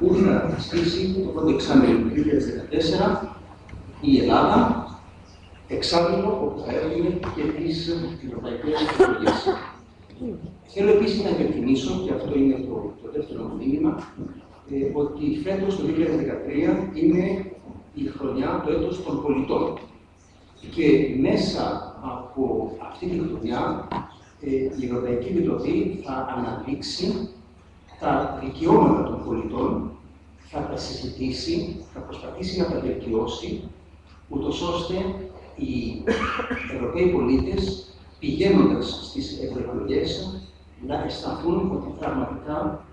που θα στήσει το πρώτο εξάμηνο του 2014 η Ελλάδα, εξάμηνο όπου θα έχουμε και τις ευρωπαϊκές εκλογές. Θέλω επίσης να υπενθυμίσω, και αυτό είναι το δεύτερο μήνυμα, ότι φέτος το 2013 είναι η χρονιά, το έτος των πολιτών. Και μέσα από αυτή τη χρονιά η Ευρωπαϊκή Επιτροπή θα αναδείξει τα δικαιώματα των πολιτών, θα τα συζητήσει, θα προσπαθήσει να τα βελτιώσει, ούτως ώστε οι Ευρωπαίοι πολίτες, πηγαίνοντας στις ευρωεκλογές, να αισθανθούν ότι πραγματικά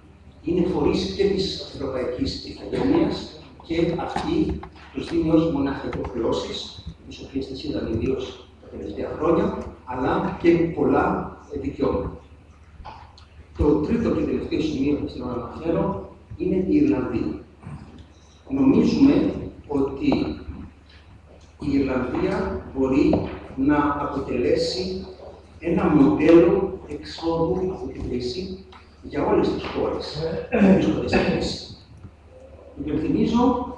είναι φορείς και της ευρωπαϊκής ηθαγένειας και αυτή τους δίνει όχι μονάχα υποχρεώσεις, τις οποίες τις είδαμε ιδίως τα τελευταία χρόνια, αλλά και πολλά δικαιώματα. Το τρίτο και τελευταίο σημείο που θέλω να αναφέρω είναι η Ιρλανδία. Νομίζουμε ότι η Ιρλανδία μπορεί να αποτελέσει ένα μοντέλο εξόδου από την κρίση για όλες τις χώρες που βρίσκονται στην κρίση. Υπενθυμίζω,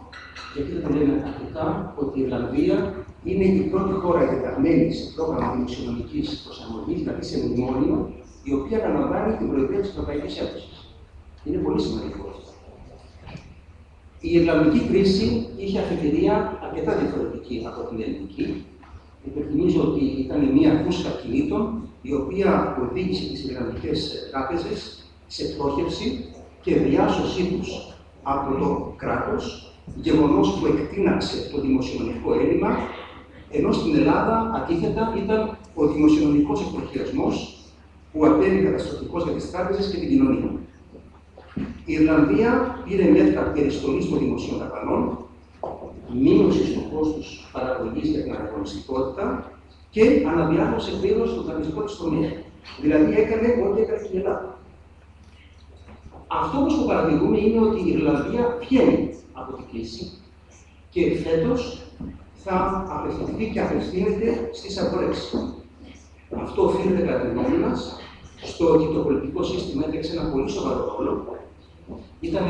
γιατί δεν το λέμε αρκετά, ότι η Ιρλανδία είναι η πρώτη χώρα ενταγμένη σε πρόγραμμα δημοσιονομικής προσαρμογής, δηλαδή σε μνημόνιο, η οποία αναλαμβάνει την Προεδρία της Ευρωπαϊκής Ένωσης. Είναι πολύ σημαντικό αυτό. Η Ιρλανδική κρίση είχε αφετηρία αρκετά διαφορετική από την ελληνική. Υπενθυμίζω ότι ήταν μια φούσκα κινήτων, η οποία οδήγησε τις Ιρλανδικές τράπεζες σε πτώχευση και διάσωσή τους από το κράτος, γεγονός που εκτείναξε το δημοσιονομικό έλλειμμα, ενώ στην Ελλάδα, αντίθετα, ήταν ο δημοσιονομικός εκτροχιασμός που απέβη καταστροφικός για τις τράπεζες και την κοινωνία. Η Ιρλανδία πήρε μέτρα περιστολής των δημοσίων δαπανών, μείωση του κόστους παραγωγής για την ανταγωνιστικότητα και αναδιάρθρωσε πλήρως το δανειστικό της τομέα. Δηλαδή έκανε ό,τι έκανε και η Ελλάδα. Αυτό όμως που παρατηρούμε είναι ότι η Ιρλανδία βγαίνει από την κρίση και φέτος θα απευθυνθεί και απευθύνεται στις αγορές. Αυτό οφείλεται κατά τη γνώμη μας στο ότι το πολιτικό σύστημα έπαιξε ένα πολύ σοβαρό ρόλο. Ήταν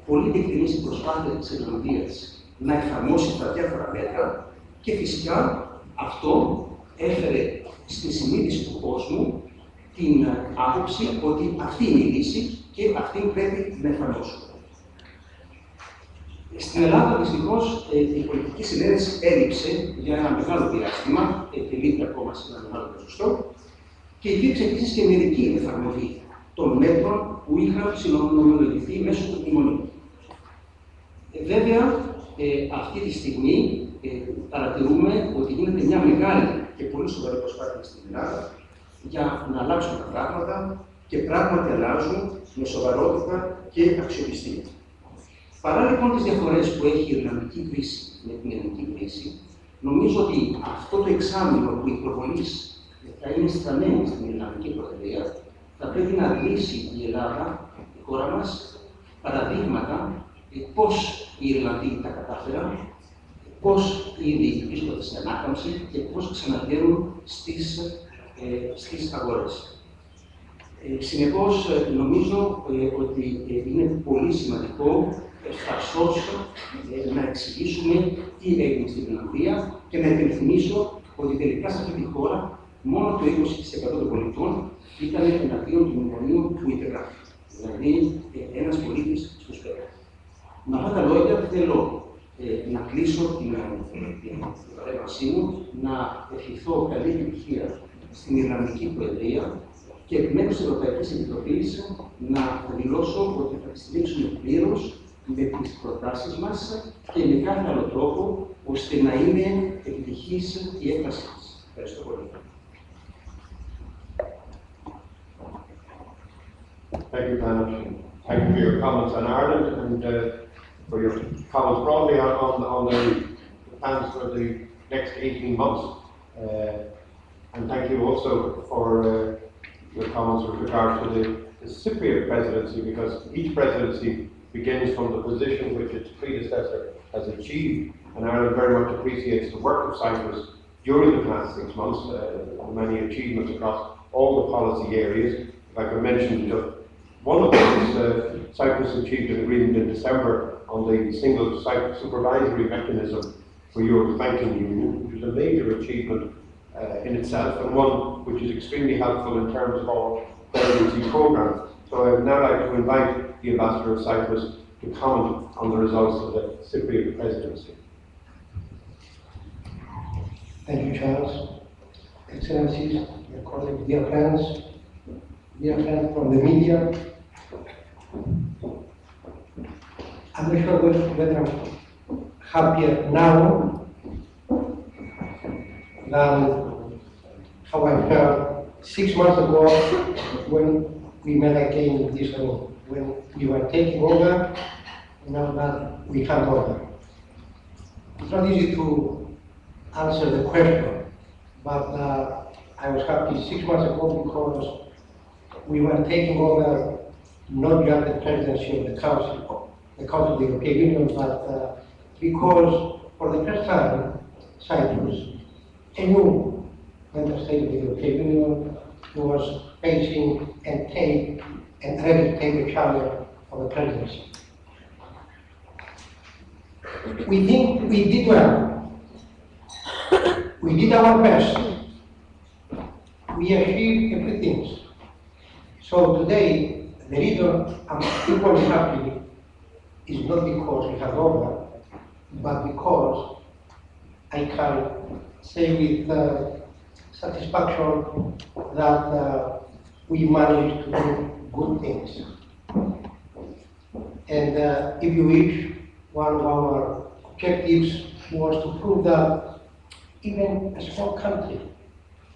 πολύ τεχνής η προσπάθεια της Ιρλανδίας να εφαρμόσει τα διάφορα μέτρα και φυσικά αυτό έφερε στη συνείδηση του κόσμου την άποψη ότι αυτή είναι η λύση και αυτή πρέπει να εφαρμόσουμε. Στην Ελλάδα, δυστυχώς, η πολιτική συνένεση έλειψε για ένα μεγάλο διάστημα, τελείται ακόμα σε ένα μεγάλο ποσοστό, και υπήρξε επίσης και μερική εφαρμογή των μέτρων που είχαν συνομολογηθεί μέσω του μνημονίου. Βέβαια, αυτή τη στιγμή παρατηρούμε ότι γίνεται μια μεγάλη και πολύ σοβαρή προσπάθεια στην Ελλάδα για να αλλάξουν τα πράγματα και πράγματι αλλάζουν με σοβαρότητα και αξιοπιστία. Παρά λοιπόν τις διαφορές που έχει η Ιρλανδική κρίση με την ελληνική κρίση, νομίζω ότι αυτό το εξάμηνο που η προβολής θα είναι στραμμένη στην Ιρλανδική Προεδρία, θα πρέπει να λύσει η Ελλάδα, η χώρα μας, παραδείγματα πώς οι Ιρλανδοί τα κατάφεραν, πώς ήδη βρίσκονται στην ανάκαμψη και πώς ξαναβγαίνουν στις αγορές. Συνεπώς, νομίζω ότι είναι πολύ σημαντικό ευθαρσώς να εξηγήσουμε τι έγινε στην Ιρλανδία και να υπενθυμίσω ότι τελικά σε αυτή τη χώρα μόνο το 20% των πολιτών ήταν εναντίον του μνημονίου που υπεγράφει. Δηλαδή, ένας πολίτης στους 5. Με αυτά τα λόγια θέλω να κλείσω την παρέμβασή μου, να ευχηθώ καλή επιτυχία στην Ιρλανδική Προεδρία και εκ μέρους της Ευρωπαϊκής Επιτροπής να δηλώσω ότι θα τη στηρίξουμε πλήρως με τις προτάσεις μας και με κάθε άλλο τρόπο, ώστε να είναι επιτυχής η έκβασή της. Ευχαριστώ πολύ. Thank you, Hannah. Thank you for your comments on Ireland and for your comments broadly on the plans for the next 18 months. And thank you also for your comments with regard to the Cypriot presidency, because each presidency begins from the position which its predecessor has achieved, and Ireland very much appreciates the work of Cyprus during the past 6 months, many achievements across all the policy areas. If I could mention just one of those, Cyprus achieved an agreement in December on the single supervisory mechanism for Europe's banking union, which is a major achievement in itself, and one which is extremely helpful in terms of our presidency programme. So I would now like to invite the Ambassador of Cyprus to comment on the results of the Cypriot presidency. Thank you, Charles. Excellencies, dear colleagues, dear friends from the media. I'm not sure whether I'm happier now than how I felt 6 months ago when we met again in this room, when we were taking over, now that we hand over. It's not easy to answer the question, but I was happy 6 months ago because we were taking over not just the presidency of the Council of the European Union, but because for the first time, Cyprus, a new member state of the European Union, was facing and ready to take the challenge of the presidency. We think we did well. We did our best. We achieved everything. So today, the reason I'm equally happy is not because we have over, but because I can say with satisfaction that we managed to do good things. And if you wish, one of our objectives was to prove that even a small country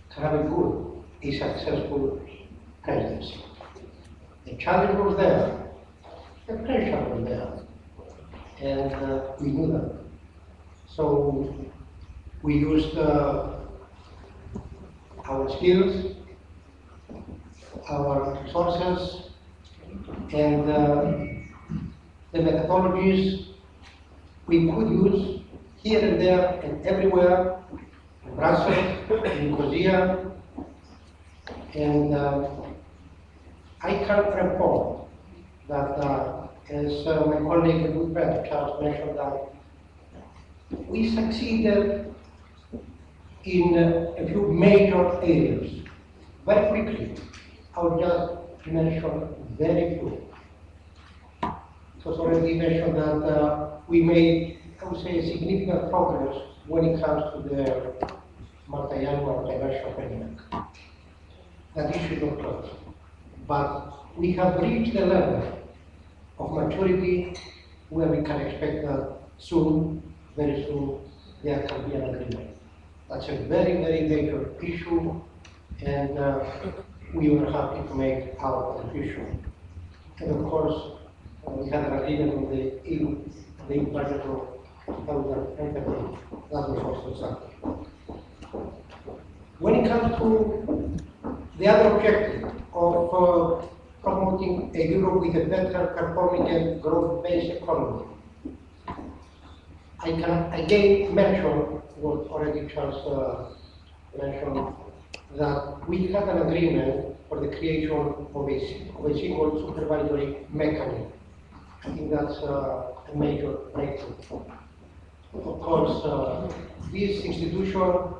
can have a successful presidency. The challenge was there, the pressure was there, and we knew that. So we used our skills, our resources, and the methodologies we could use here and there and everywhere, in Brussels, in Nicosia, and I can report that, as my colleague and good friend Charles mentioned, that we succeeded in a few major areas very quickly. I will just mention very few. It was already mentioned that we made, I would say, significant progress when it comes to the multi-annual financial framework. That issue is not closed. But we have reached the level of maturity where we can expect that soon, very soon, there can be an agreement. That's a very, very major issue, and we were happy to make our contribution. And of course, we had an agreement on the budget of 2013. That was also something. When it comes to the other objective of promoting a Europe with a better performing and growth-based economy, I can again mention what already Charles mentioned, that we had an agreement for the creation of a single supervisory mechanism. I think that's a major breakthrough. Of course, this institution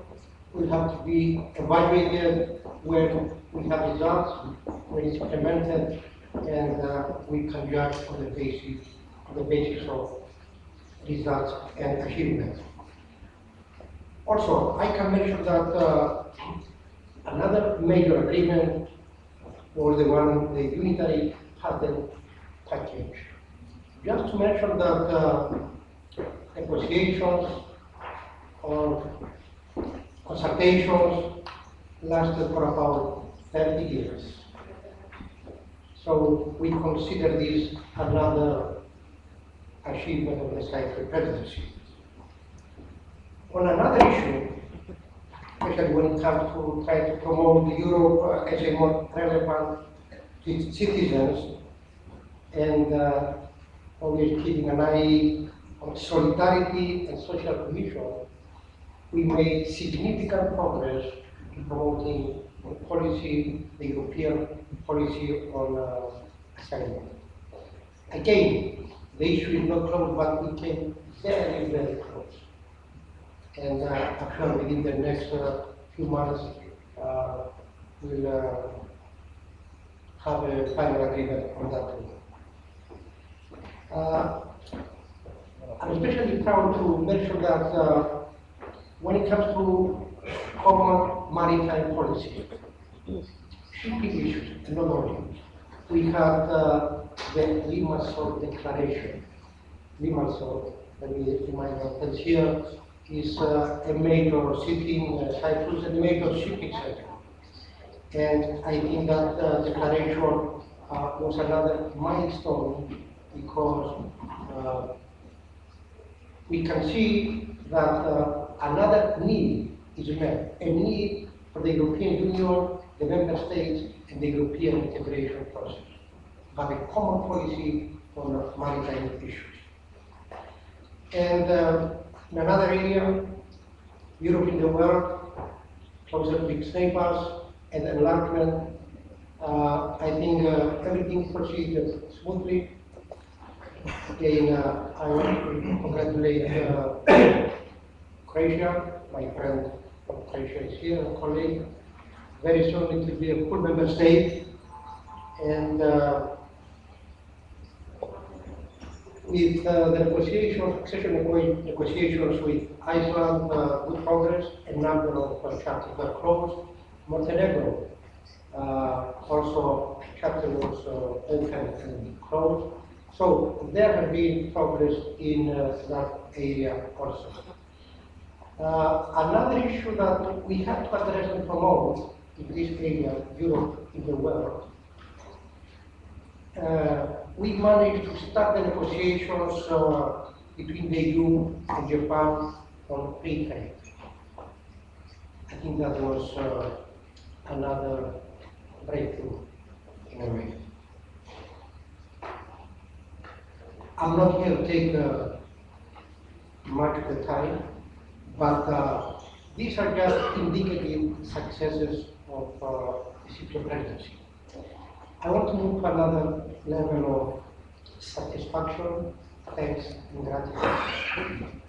will have to be evaluated when we have results, when it's implemented, and we can judge on the basis of results and achievements. Also, I can mention that another major agreement was the unitary patent package. Just to mention that negotiations or consultations lasted for about 30 years. So we consider this another achievement of the Cyprus presidency. On another issue, especially when it comes to trying to promote Europe as a more relevant to its citizens, and always keeping an eye on solidarity and social cohesion, we made significant progress in promoting the European policy on asylum. again, the issue is not closed, but we came very, very close. And I'm sure within the next few months, we'll have a final agreement on that too. I'm especially proud to mention that when it comes to common maritime policy, shipping issues, and not only, we have the Limassol Declaration. Limassol, let me remind you, that here is a major city in Cyprus, a major shipping center. And I think that declaration was another milestone because we can see that another need is met, a need for the European Union, the member states, and the European integration process. Have a common policy on maritime issues. And in another area, Europe in the world, closer to its neighbors, and enlargement, I think everything proceeded smoothly. Again, I want to congratulate Croatia, my friend from Croatia is here, a colleague, very soon it will be a full member state. And with the negotiations, accession negotiations with Iceland, good progress, a number of chapters were closed. Montenegro, also chapter was open and closed. So there has been progress in that area also. Another issue that we have to address and promote in this area, Europe in the world, we managed to start the negotiations between the EU and Japan on free trade. I think that was another breakthrough in a way. I'm not here to take much of the time, but these are just indicative successes of the Cypriot presidency. I want to move to another level of satisfaction, thanks, and gratitude.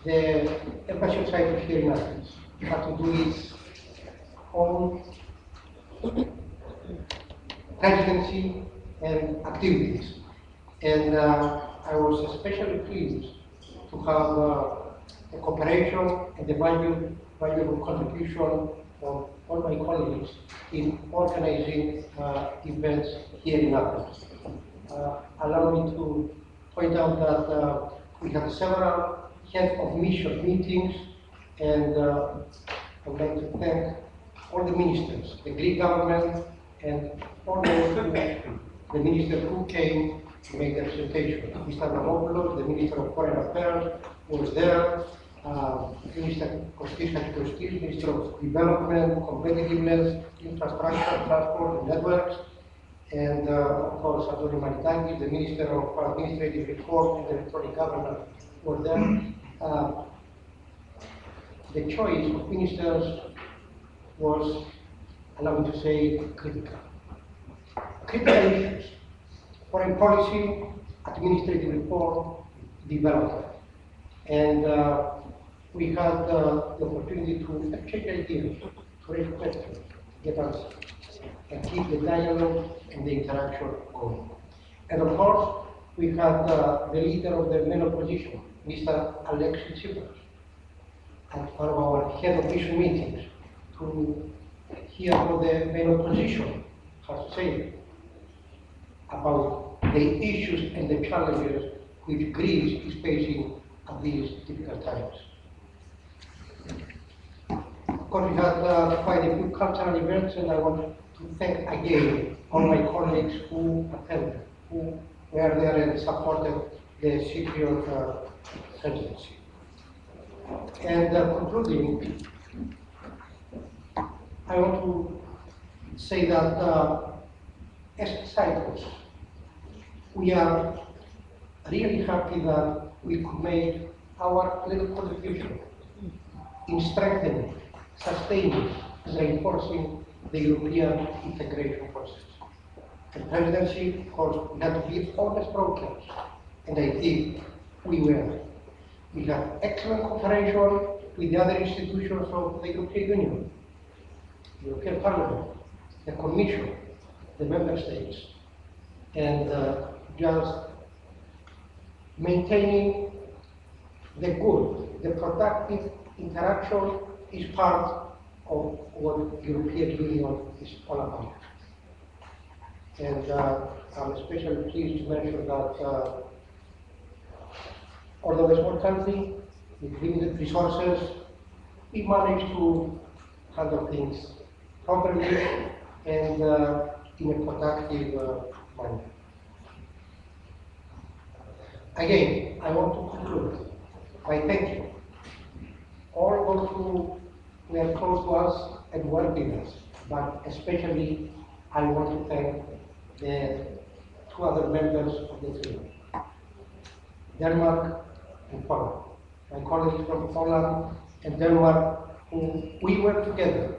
The Embassy of Cyprus here in Athens had to do its own presidency and activities. And I was especially pleased to have the cooperation and the valuable contribution of all my colleagues in organizing events here in Athens. Allow me to point out that we had several head of mission meetings, and I would like to thank all the ministers, the Greek government, and all the ministers who came to make the presentation. Mr. Ramopoulos, the Minister of Foreign Affairs, was there. Minister Kostis Hachikostis, Minister of Development, Competitiveness, Infrastructure, Transport, and Networks, and of course, Antonis Manitakis, the Minister of Administrative Reform and Electronic Government, were there. The choice of ministers was, allow me to say, critical. Critical issues: foreign policy, administrative reform, development. And we had the opportunity to exchange ideas, to raise questions, get answers, and keep the dialogue and the interaction going. And of course, we had the leader of the main opposition, Mr. Alexis Tsipras, at one of our head of mission meetings to hear what the main opposition has to say about the issues and the challenges which Greece is facing at these difficult times. Of course, we had quite a few cultural events, and I want to thank again all my colleagues who attended, who were there and supported the Cypriot presidency. And concluding, I want to say that as Cyprus, we are really happy that we could make our little contribution in strengthening, sustaining, and reinforcing the European integration process. the presidency, of course, we had to be honest brokers, and I think we were. We had excellent cooperation with the other institutions of the European Union, the European Parliament, the Commission, the Member States, and just maintaining the good, the productive interaction is part of what the European Union is all about. And I'm especially pleased to mention that although a small country with limited resources, we managed to handle things properly and in a productive manner. Again, I want to conclude by thanking all those who were close to us and worked with us, but especially I want to thank the two other members of the team, Denmark and Poland. My colleagues from Poland and Denmark, who we work together,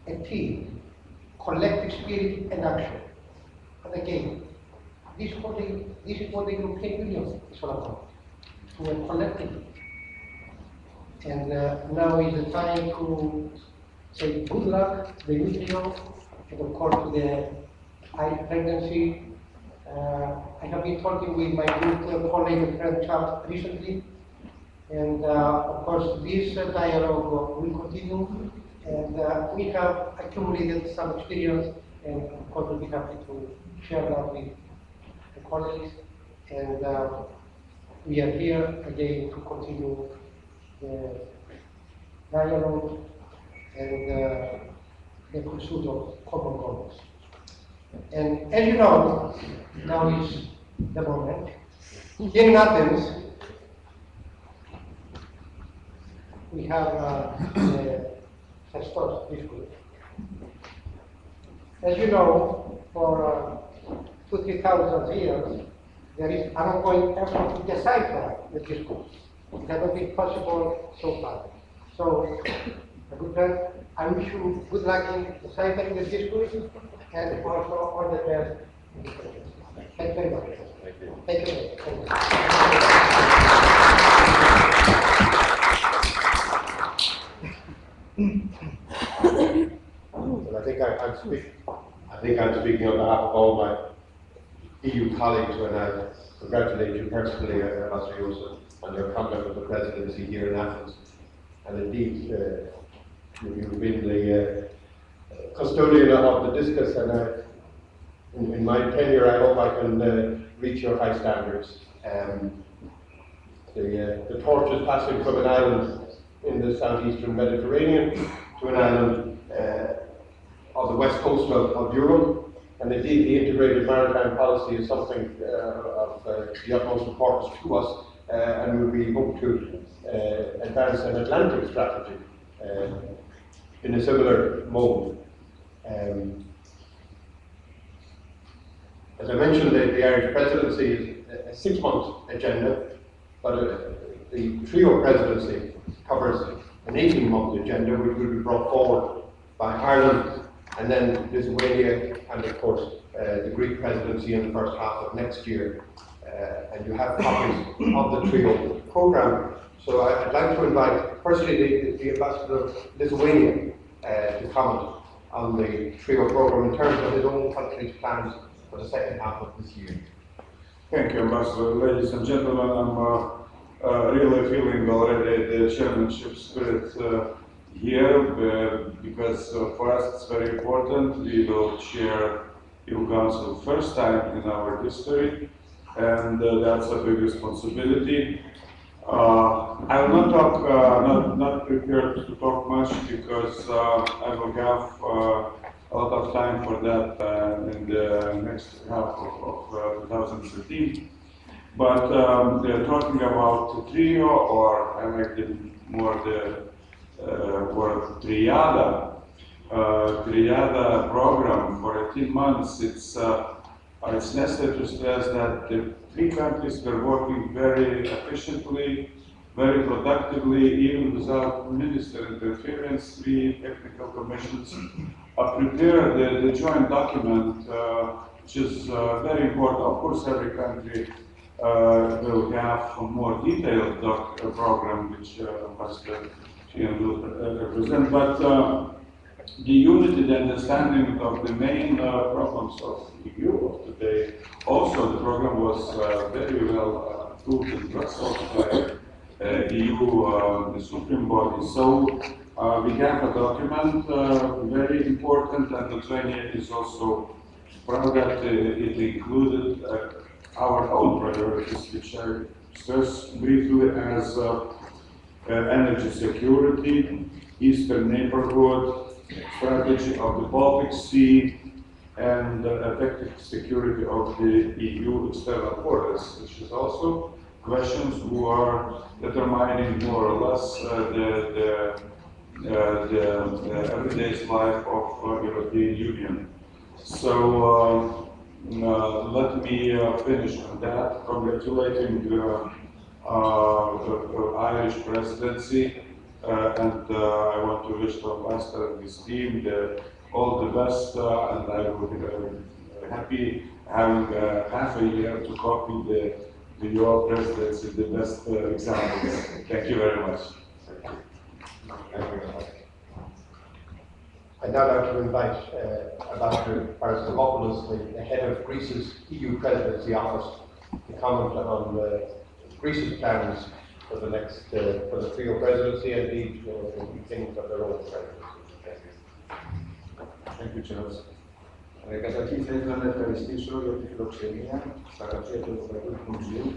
a team, collective spirit and action. And again, this is what the European Union is all about, to work collectively. And now is the time to say good luck to the new trio, and of course to the Irish presidency. I have been talking with my good colleague and friend Charles recently, and of course this dialogue will continue, and we have accumulated some experience, and of course we'll be happy to share that with the colleagues, and we are here again to continue the dialogue and the pursuit of common goals. And as you know, now is the moment. Here in Athens, we have the Festos this week. As you know, for 2,000-3,000 years, there is an ongoing effort to decipher the discourse. It has not been possible so far. So, my good friend, I wish you good luck in deciphering the discourse, and also all the best in the process. Thank you very much. Thank you. Thank you. Thank you. Well, I think I'm speaking on behalf of all my EU colleagues when I congratulate you personally, Proedrίας, on your conduct of the presidency here in Athens. And indeed, you've been the custodian of the discus, and in my tenure, I hope I can reach your high standards. The torch is passing from an island in the southeastern Mediterranean to an island on the west coast of Europe, and indeed the integrated maritime policy is something of the utmost importance to us, and we hope to advance an Atlantic strategy in a similar mode. As I mentioned, the Irish presidency is a 6-month agenda, but the trio presidency covers an 18-month agenda, which will be brought forward by Ireland, and then Lithuania, and of course the Greek presidency in the first half of next year. And you have copies of the trio programme. So I'd like to invite, firstly, the ambassador of Lithuania to comment on the trio programme in terms of his own country's plans for the second half of this year. Thank you, Ambassador. Ladies and gentlemen, I'm really feeling already the chairmanship spirit here, because for us it's very important. We will chair EU Council first time in our history, and that's a big responsibility. I will not talk, not prepared to talk much, because I will have a lot of time for that in the next half of 2013. But talking about the trio, or I like it more the word triada, triada program for 18 months, it's necessary to stress that the 3 countries were working very efficiently, very productively, even without minister interference. 3 technical commissions prepare the joint document, which is very important. Of course, every country will have a more detailed program, which Ambassador Sheehan will represent. But the unity, the understanding of the main problems of the EU of today, also the program was very well approved in Brussels by EU, the Supreme Body. So we have a document, very important, and Lithuania is also proud that it included our own priorities, which I stress briefly as energy security, Eastern neighborhood, strategy of the Baltic Sea, and effective security of the EU external borders, which is also questions who are determining more or less the everyday life of European Union. So let me finish on that, congratulating the Irish presidency, and I want to wish the ambassador and his team all the best, and I will be happy having half a year to copy your presidency, the best examples. Thank you very much. Thank you very much. I'd now like to invite Ambassador Parousias, the head of Greece's EU Presidency Office, to comment on Greece's plans for the next, for the trio presidency and the beginnings of their own presidency. Thank you, Charles. Καταρχήν θα ήθελα να ευχαριστήσω για τη φιλοξενία στα γραφεία του Ευρωπαϊκού Κοινοβουλίου,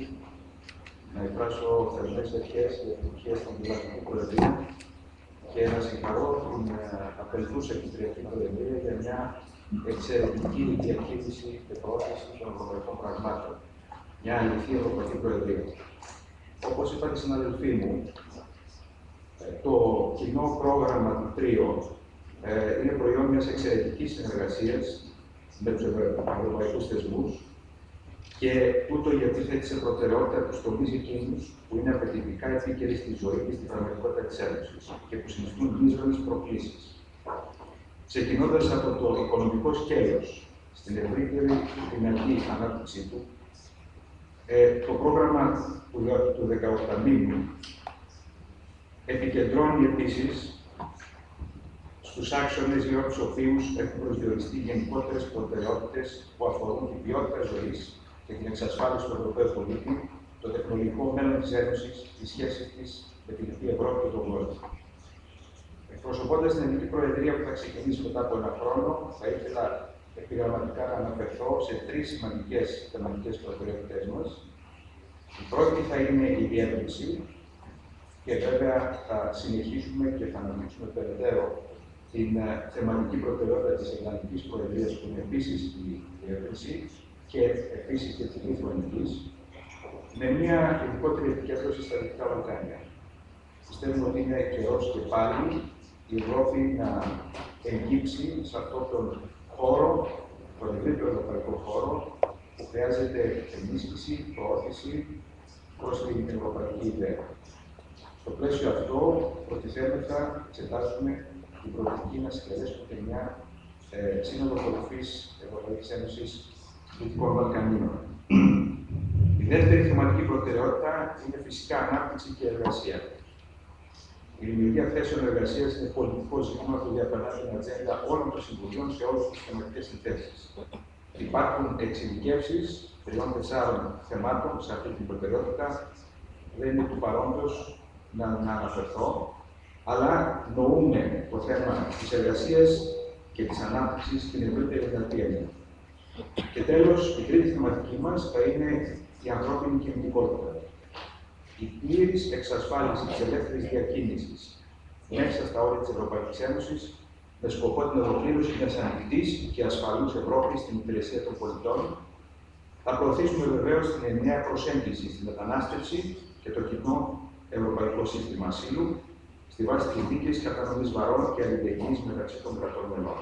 να εκφράσω θερμές ευχές και ευτυχίες στην Ιρλανδική Προεδρία και να συγχαρώ την απελθούσα Κυπριακή Προεδρία για μια εξαιρετική διακίνηση και προώθηση των ευρωπαϊκών πραγμάτων. Μια αληθή Ευρωπαϊκή Προεδρία. Όπως είπαν οι συναδελφοί μου, το κοινό πρόγραμμα του τρίου είναι προϊόν μιας εξαιρετικής συνεργασίας με τους ευρωπαϊκούς θεσμούς και τούτο γιατί θέτει σε προτεραιότητα τους τομείς εκείνους που είναι απαιτητικά επίκαιροι στη ζωή και στην πραγματικότητα της Ένωσης και που συνιστούν δύσκολες προκλήσεις. Ξεκινώντας από το οικονομικό σκέλος στην ευρύτερη δυνατή ανάπτυξή του, το πρόγραμμα του 18 μήνου επικεντρώνει επίσης στους άξονες γύρω από τους οποίους έχουν προσδιοριστεί γενικότερες προτεραιότητες που αφορούν την ποιότητα ζωής και την εξασφάλιση του Ευρωπαίου πολίτη, το τεχνολογικό μέλλον της Ένωσης, τη σχέση της με την Ευρώπη και τον κόσμο. Εκπροσωπώντας την Ελληνική Προεδρία που θα ξεκινήσει μετά από ένα χρόνο, θα ήθελα επιγραμματικά να αναφερθώ σε τρεις σημαντικές θεματικές προτεραιότητες μας. Η πρώτη θα είναι η διεύρυνση και βέβαια θα συνεχίσουμε και θα αναπτύξουμε περαιτέρω την θεματική προτεραιότητα της Ιρλανδικής Προεδρίας, που είναι επίσης η διεύρυνση και επίσης και της Λιθουανικής, με μια ειδικότερη επικέντρωση στα Δυτικά Βαλκάνια. Πιστεύουμε ότι είναι καιρός και πάλι η Ευρώπη να εγκύψει σε αυτόν τον χώρο, τον ευρύτερο ευρωπαϊκό χώρο, που χρειάζεται ενίσχυση, προώθηση προς την ευρωπαϊκή ιδέα. Στο πλαίσιο αυτό, προτιθέμεθα να εξετάσουμε την προοπτική να συγκαλέσουμε και μια σύνοδο κορυφής Ευρωπαϊκής Ένωσης Δυτικών Βαλκανίων. Η δεύτερη θεματική προτεραιότητα είναι φυσικά ανάπτυξη και εργασία. Η δημιουργία θέσεων εργασίας είναι πολιτικό ζήτημα που διαπερνά την ατζέντα όλων των συμβουλίων σε όλες τις θεματικές συνθέσεις. Υπάρχουν εξειδικεύσεις 3-4 θεμάτων σε αυτή την προτεραιότητα. Δεν είναι του παρόντος να αναφερθώ, αλλά νοούμε το θέμα της εργασίας και της ανάπτυξης στην ευρύτερη δυνατή έννοια. Και τέλος, η τρίτη θεματική μας θα είναι η ανθρώπινη κινητικότητα. Η πλήρης εξασφάλιση της ελεύθερης διακίνησης μέσα στα όρια της Ευρωπαϊκής Ένωσης, με σκοπό την ολοκλήρωση μιας ανοιχτής και ασφαλούς Ευρώπης στην υπηρεσία των πολιτών. Θα προωθήσουμε βεβαίως την ενιαία προσέγγιση στη μετανάστευση και το κοινό ευρωπαϊκό σύστημα ασύλου, στη βάση της δίκαιης κατανομής βαρών και αλληλεγγύης μεταξύ των κρατών μελών.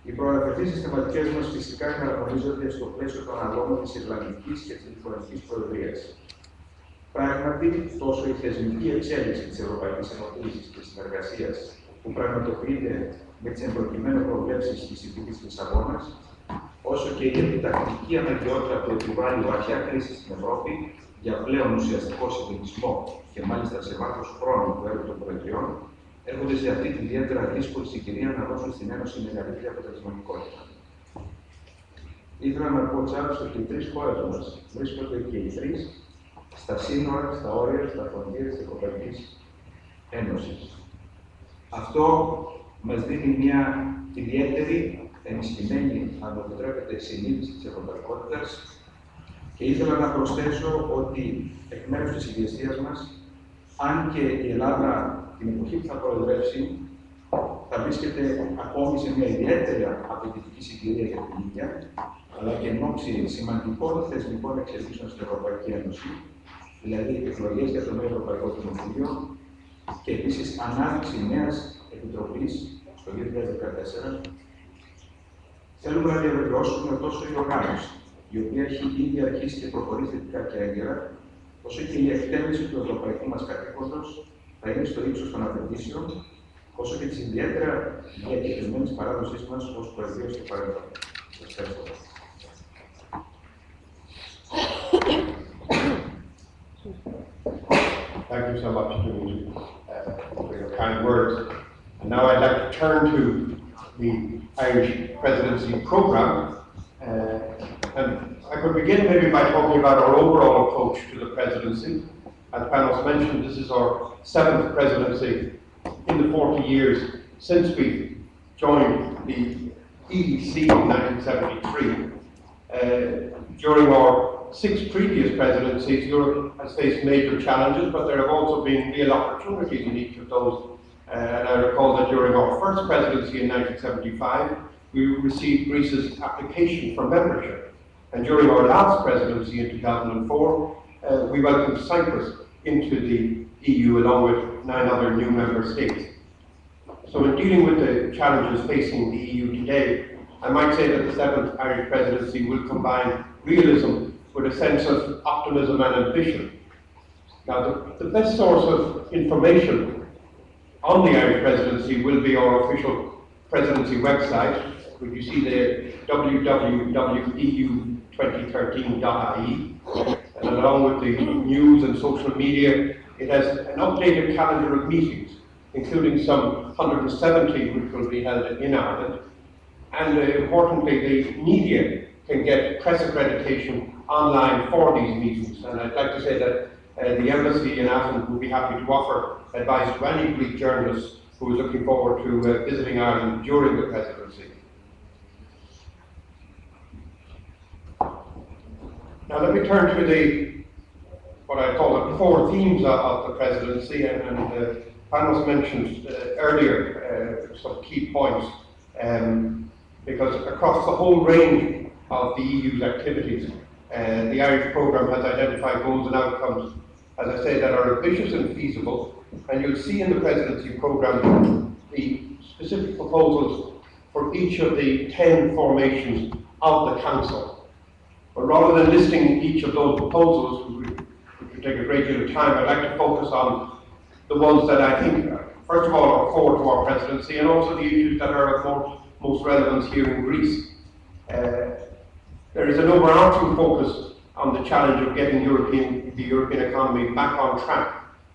Οι προαναφερθήσεις θεματικές μας φυσικά εναρμονίζονται στο πλαίσιο των αγώνων της Ιρλανδικής και της Λιθουανικής Προεδρίας. Πράγματι, τόσο η θεσμική εξέλιξη της Ευρωπαϊκής Ενωτήσης και συνεργασίας που πραγματοποιείται με τις εμπροκειμένες προβλέψεις της Συνθήκης της Λισαβόνας, όσο και η επιτακτική αναγκαιότητα που επιβάλλει η βαθιά κρίση στην Ευρώπη για πλέον ουσιαστικό συντονισμό και μάλιστα σε βάθος χρόνου του έργου των Προεδριών, έρχονται σε αυτή την ιδιαίτερα δύσκολη συγκυρία να δώσουν στην Ένωση μεγαλύτερη αποτελεσματικότητα. Ήθελα να πω τσάρως ότι οι τρεις χώρες μας βρίσκονται και οι τρεις στα σύνορα, στα όρια, στα φροντίδια της Ευρωπαϊκής Ένωσης. Αυτό μας δίνει μια ιδιαίτερη, ενισχυμένη, αν το επιτρέπετε, συνείδηση της ευρωπαϊκότητας και ήθελα να προσθέσω ότι εκ μέρους της ηγεσίας μας, αν και η Ελλάδα την εποχή που θα προεδρεύσει θα βρίσκεται ακόμη σε μια ιδιαίτερη απαιτητική συγκυρία για την ίδια, αλλά και εν ώψη σημαντικών θεσμικών εξελίξεων στην Ευρωπαϊκή Ένωση, δηλαδή εκλογές για το νέο Ευρωπαϊκό Κοινοβούλιο και επίσης ανάδειξη νέας επιτροπής στο 2014, θέλουμε να διαβεβαιώσουμε τόσο η οργάνωση, η οποία έχει ήδη αρχίσει και προχωρεί θετικά και έγκαιρα, όσο και η εκτέλεση του ευρωπαϊκού μας καθήκοντος θα είναι στο ύψος των απαιτήσεων, όσο και της ιδιαίτερα διακεκριμένης παράδοσής μας ως Προεδρία στο παρελθόν. Σας ευχαριστώ. Thank you so much, Julie, for your kind words. And now I'd like to turn to the Irish presidency programme. And I could begin maybe by talking about our overall approach to the presidency. As Panos mentioned, this is our 7th presidency in the 40 years since we joined the EEC in 1973. During our 6 previous presidencies, Europe has faced major challenges, but there have also been real opportunities in each of those. And I recall that during our first presidency in 1975, we received Greece's application for membership. And during our last presidency in 2004, we welcomed Cyprus into the EU along with 9 other new member states. So in dealing with the challenges facing the EU today, I might say that the 7th Irish presidency will combine realism with a sense of optimism and ambition. Now, the best source of information on the Irish presidency will be our official presidency website, which you see there, www.eu2013.ie. And along with the news and social media, it has an updated calendar of meetings, including some 170 which will be held in Ireland. And importantly, the media can get press accreditation online for these meetings. And I'd like to say that the embassy in Athens would be happy to offer advice to any Greek journalist who is looking forward to visiting Ireland during the presidency. Now let me turn to what I call the 4 themes of the presidency, and Panos mentioned earlier some key points, because across the whole range of the EU's activities, the Irish programme has identified goals and outcomes, as I say, that are ambitious and feasible. And you'll see in the presidency programme the specific proposals for each of the 10 formations of the Council. But rather than listing each of those proposals, which would take a great deal of time, I'd like to focus on the ones that I think, first of all, are core to our presidency, and also the issues that are of most relevance here in Greece. There is an overarching focus on the challenge of getting the European economy back on track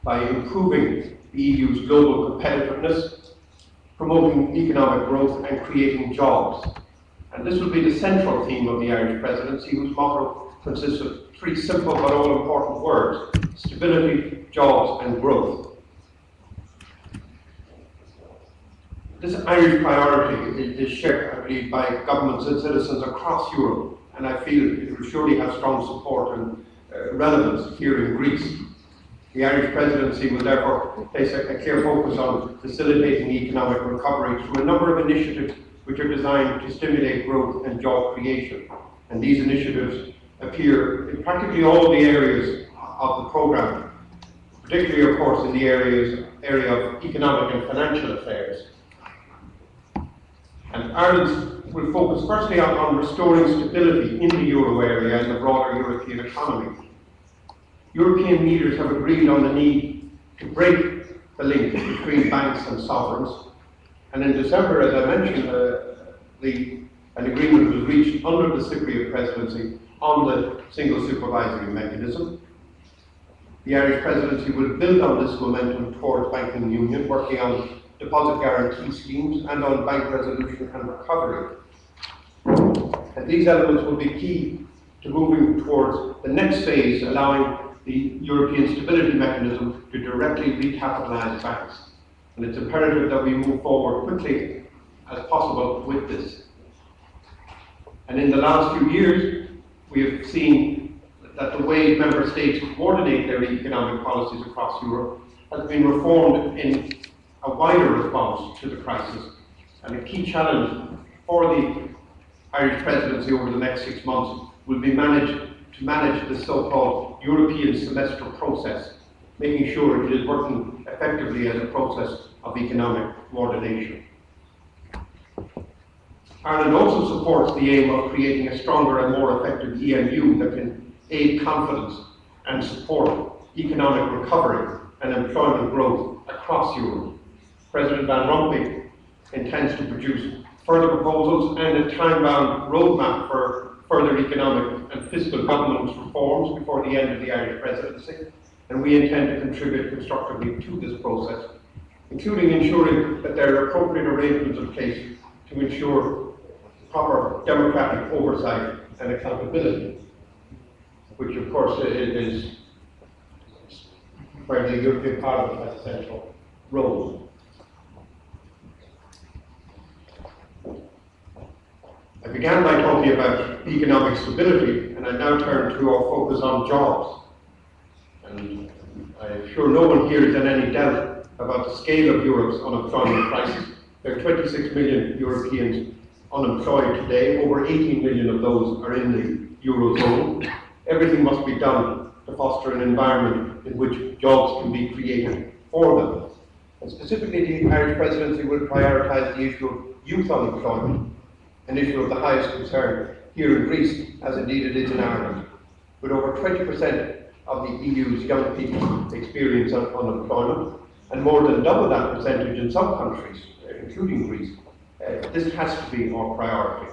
by improving the EU's global competitiveness, promoting economic growth and creating jobs. And this will be the central theme of the Irish presidency, whose motto consists of 3 simple but all important words: stability, jobs and growth. This Irish priority is shared, I believe, by governments and citizens across Europe, and I feel it will surely have strong support and relevance here in Greece. The Irish presidency will therefore place a clear focus on facilitating economic recovery through a number of initiatives which are designed to stimulate growth and job creation. And these initiatives appear in practically all the areas of the programme, particularly, of course, in the area of economic and financial affairs. And Ireland will focus firstly on restoring stability in the euro area and the broader European economy. European leaders have agreed on the need to break the link between banks and sovereigns And in December, as I mentioned, an agreement was reached under the Cypriot presidency on the single supervisory mechanism. The Irish presidency will build on this momentum towards banking union, working on deposit guarantee schemes and on bank resolution and recovery. And these elements will be key to moving towards the next phase, allowing the European Stability Mechanism to directly recapitalise banks. And it's imperative that we move forward quickly as possible with this. And in the last few years, we have seen that the way member states coordinate their economic policies across Europe has been reformed in a wider response to the crisis. And a key challenge for the Irish presidency over the next 6 months will be to manage the so-called European semester process, making sure it is working effectively as a process of economic coordination. Ireland also supports the aim of creating a stronger and more effective EMU that can aid confidence and support economic recovery and employment growth across Europe. President Van Rompuy intends to produce further proposals and a time-bound roadmap for further economic and fiscal governance reforms before the end of the Irish presidency, and we intend to contribute constructively to this process, including ensuring that there are appropriate arrangements in place to ensure proper democratic oversight and accountability, which of course is where the European Parliament has a central role. I began by talking about economic stability, and I now turn to our focus on jobs. And I'm sure no one here is in any doubt about the scale of Europe's unemployment crisis. There are 26 million Europeans unemployed today. Over 18 million of those are in the Eurozone. Everything must be done to foster an environment in which jobs can be created for them. And specifically, the Irish presidency will prioritise the issue of youth unemployment, an issue of the highest concern here in Greece, as indeed it is in Ireland, with over 20% of the EU's young people experience unemployment, and more than double that percentage in some countries, including Greece. This has to be our priority.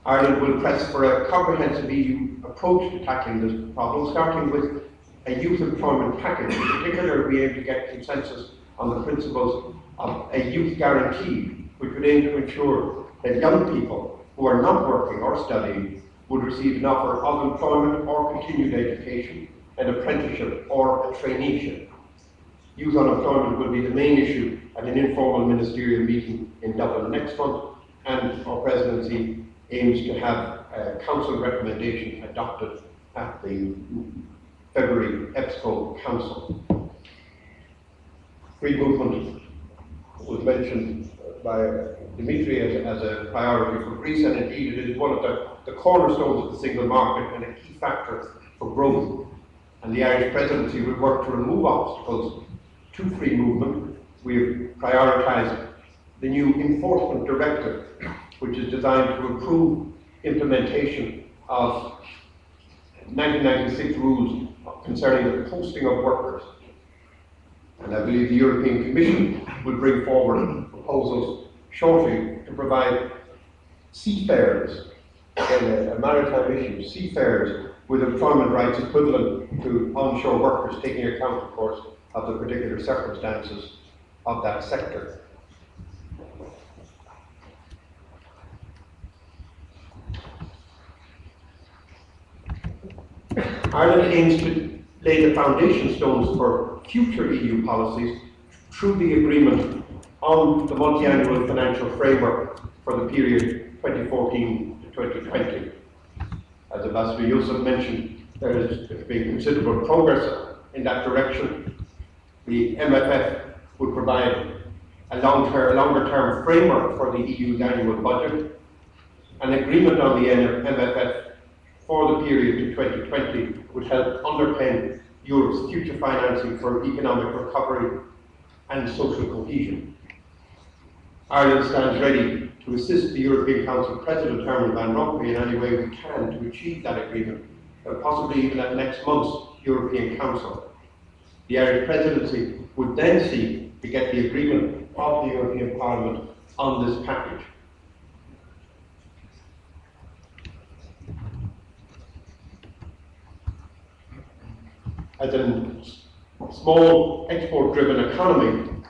Ireland will press for a comprehensive EU approach to tackling this problem, starting with a youth employment package. In particular, we aim to get consensus on the principles of a youth guarantee, which would aim to ensure that young people who are not working or studying would receive an offer of employment or continued education, an apprenticeship or a traineeship. Youth unemployment will be the main issue at an informal ministerial meeting in Dublin next month, and our presidency aims to have a council recommendation adopted at the February EPSCO Council. Free movement was mentioned by Dimitri as a priority for Greece, and indeed it is one of the cornerstones of the single market and a key factor for growth. And the Irish presidency will work to remove obstacles to free movement. We have prioritised the new enforcement directive, which is designed to improve implementation of 1996 rules concerning the posting of workers. And I believe the European Commission will bring forward proposals shortly to provide seafarers, a maritime issue, seafarers with employment rights equivalent to onshore workers, taking account, of course, of the particular circumstances of that sector. Ireland aims to lay the foundation stones for future EU policies through the agreement on the multi-annual financial framework for the period 2014 to 2020. As Ambassador Youssef mentioned, there has been considerable progress in that direction. The MFF would provide a longer-term framework for the EU's annual budget. An agreement on the MFF for the period to 2020 would help underpin Europe's future financing for economic recovery and social cohesion. Ireland stands ready to assist the European Council President Herman Van Rompuy in any way we can to achieve that agreement, and possibly even at next month's European Council. The Irish presidency would then seek to get the agreement of the European Parliament on this package. As a small export-driven economy,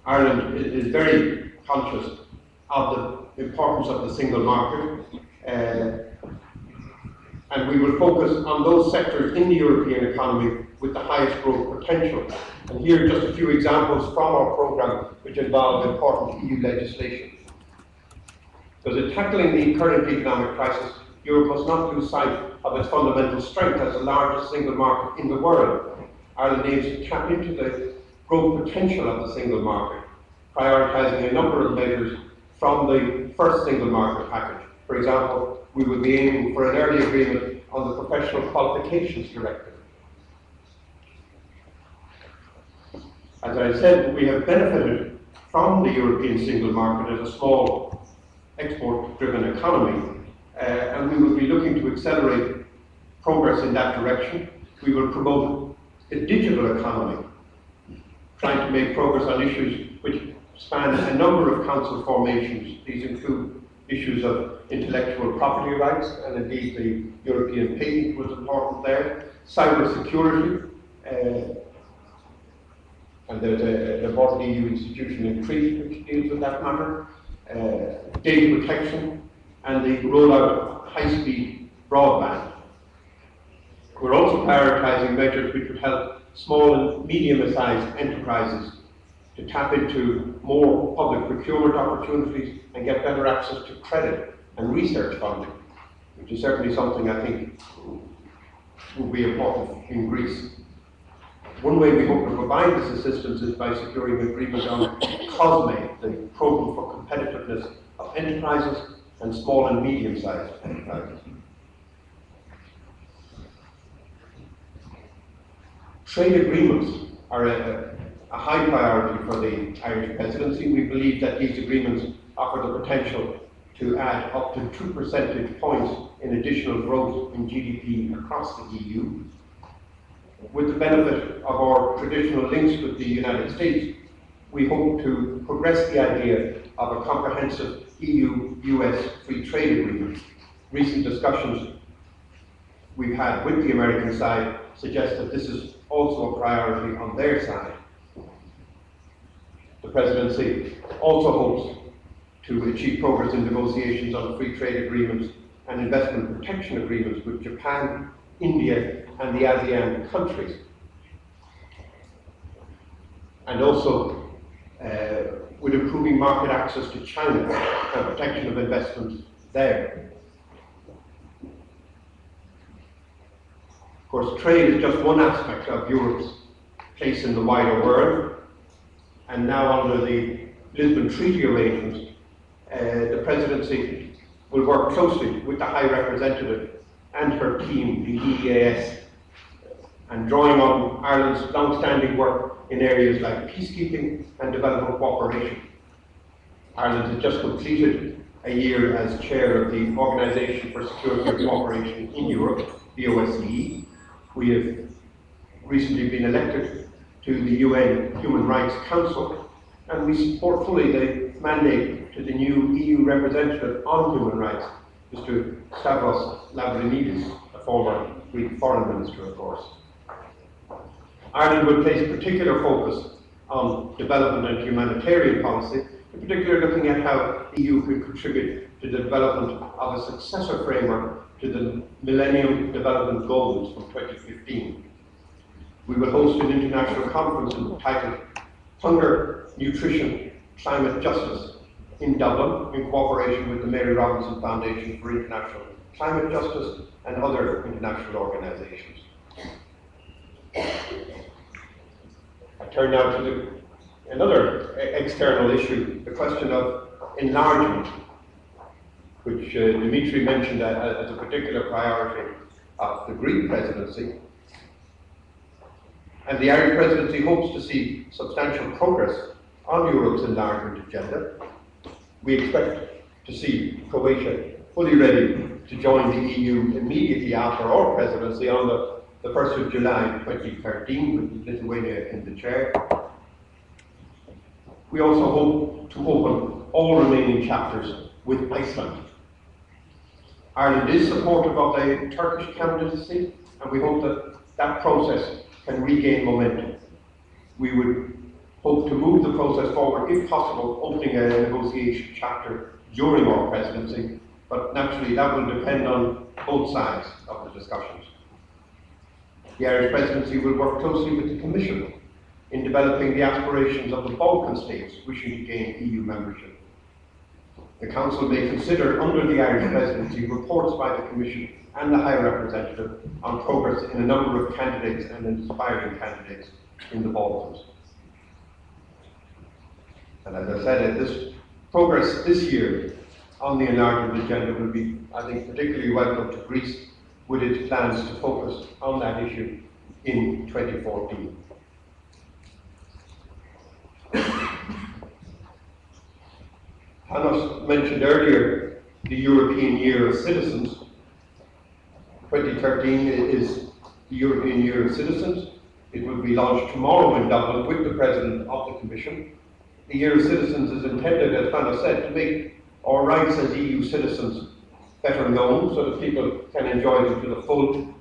Ireland is very conscious of the importance of the single market, and we will focus on those sectors in the European economy with the highest growth potential. And here are just a few examples from our programme which involve important EU legislation. Because in tackling the current economic crisis, Europe must not lose sight of its fundamental strength as the largest single market in the world. Ireland aims to tap into the growth potential of the single market, prioritising a number of measures from the first single market package. For example, we will be aiming for an early agreement on the Professional Qualifications Directive. As I said, we have benefited from the European single market as a small export-driven economy, and we will be looking to accelerate progress in that direction. We will promote a digital economy, trying to make progress on issues which span a number of council formations. These include issues of intellectual property rights, and indeed the European patent was important there, cyber security, and there's an important EU institution in Crete which deals with that matter, data protection, and the rollout of high-speed broadband. We're also prioritising measures which would help small and medium-sized enterprises to tap into more public procurement opportunities and get better access to credit and research funding, which is certainly something I think will be important in Greece. One way we hope to provide this assistance is by securing agreement on COSME, the Programme for Competitiveness of Enterprises and Small and Medium-Sized Enterprises. Trade agreements are a high priority for the Irish presidency. We believe that these agreements offer the potential to add up to 2 percentage points in additional growth in GDP across the EU. With the benefit of our traditional links with the United States, we hope to progress the idea of a comprehensive EU-US free trade agreement. Recent discussions we've had with the American side suggest that this is also a priority on their side. The presidency also hopes to achieve progress in negotiations on free trade agreements and investment protection agreements with Japan, India, and the ASEAN countries. And also with improving market access to China and protection of investments there. Of course, trade is just one aspect of Europe's place in the wider world, and now under the Lisbon Treaty arrangements, the presidency will work closely with the High Representative and her team, the EEAS, and drawing on Ireland's long-standing work in areas like peacekeeping and development cooperation. Ireland has just completed a year as chair of the Organisation for Security and Cooperation in Europe, the OSCE. We have recently been elected to the UN Human Rights Council, and we support fully the mandate to the new EU representative on human rights, Mr. Stavros Lambrinidis, a former Greek foreign minister, of course. Ireland will place particular focus on development and humanitarian policy, in particular looking at how the EU could contribute to the development of a successor framework to the Millennium Development Goals from 2015. We will host an international conference entitled Hunger, Nutrition, Climate Justice in Dublin, in cooperation with the Mary Robinson Foundation for International Climate Justice and other international organisations. I turn now to another external issue, the question of enlargement, which Dimitri mentioned as a particular priority of the Greek presidency. And the Irish presidency hopes to see substantial progress on Europe's enlargement agenda. We expect to see Croatia fully ready to join the EU immediately after our presidency on the 1st of July 2013, with Lithuania in the chair. We also hope to open all remaining chapters with Iceland. Ireland is supportive of the Turkish candidacy, and we hope that that process can regain momentum. We would hope to move the process forward, if possible, opening a negotiation chapter during our presidency, but naturally that will depend on both sides of the discussions. The Irish presidency will work closely with the Commission in developing the aspirations of the Balkan states wishing to gain EU membership. The Council may consider, under the Irish presidency, reports by the Commission and the High Representative on progress in a number of candidates and inspiring candidates in the Balkans. And as I said, this progress this year on the enlargement agenda will be, I think, particularly welcome to Greece, with its plans to focus on that issue in 2014. Panos mentioned earlier the European Year of Citizens. 2013 is the European Year of Citizens. It will be launched tomorrow in Dublin with the President of the Commission. The Year of Citizens is intended, as Panos said, to make our rights as EU citizens better known so that people can enjoy them to the full.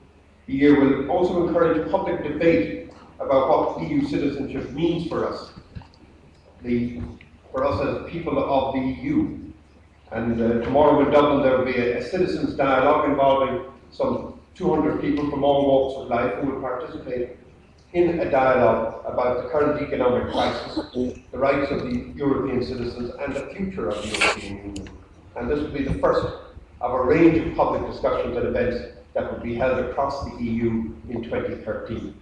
The year will also encourage public debate about what EU citizenship means for us. For us as people of the EU. And tomorrow in Dublin there will be a citizens' dialogue involving some 200 people from all walks of life who will participate in a dialogue about the current economic crisis, the rights of the European citizens and the future of the European Union. And this will be the first of a range of public discussions and events that will be held across the EU in 2013.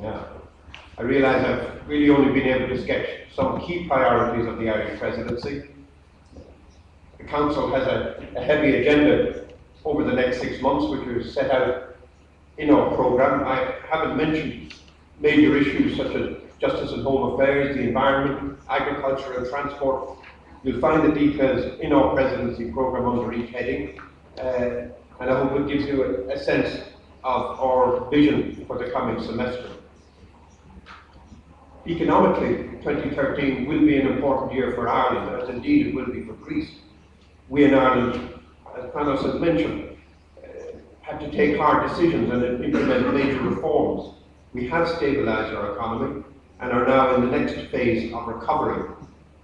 Yeah. I realise I've really only been able to sketch some key priorities of the Irish presidency. The Council has a heavy agenda over the next 6 months, which is set out in our programme. I haven't mentioned major issues such as justice and home affairs, the environment, agriculture and transport. You'll find the details in our presidency programme under each heading, and I hope it gives you a sense of our vision for the coming semester. Economically, 2013 will be an important year for Ireland, as indeed it will be for Greece. We in Ireland, as Panos has mentioned, had to take hard decisions and implement major reforms. We have stabilised our economy and are now in the next phase of recovery,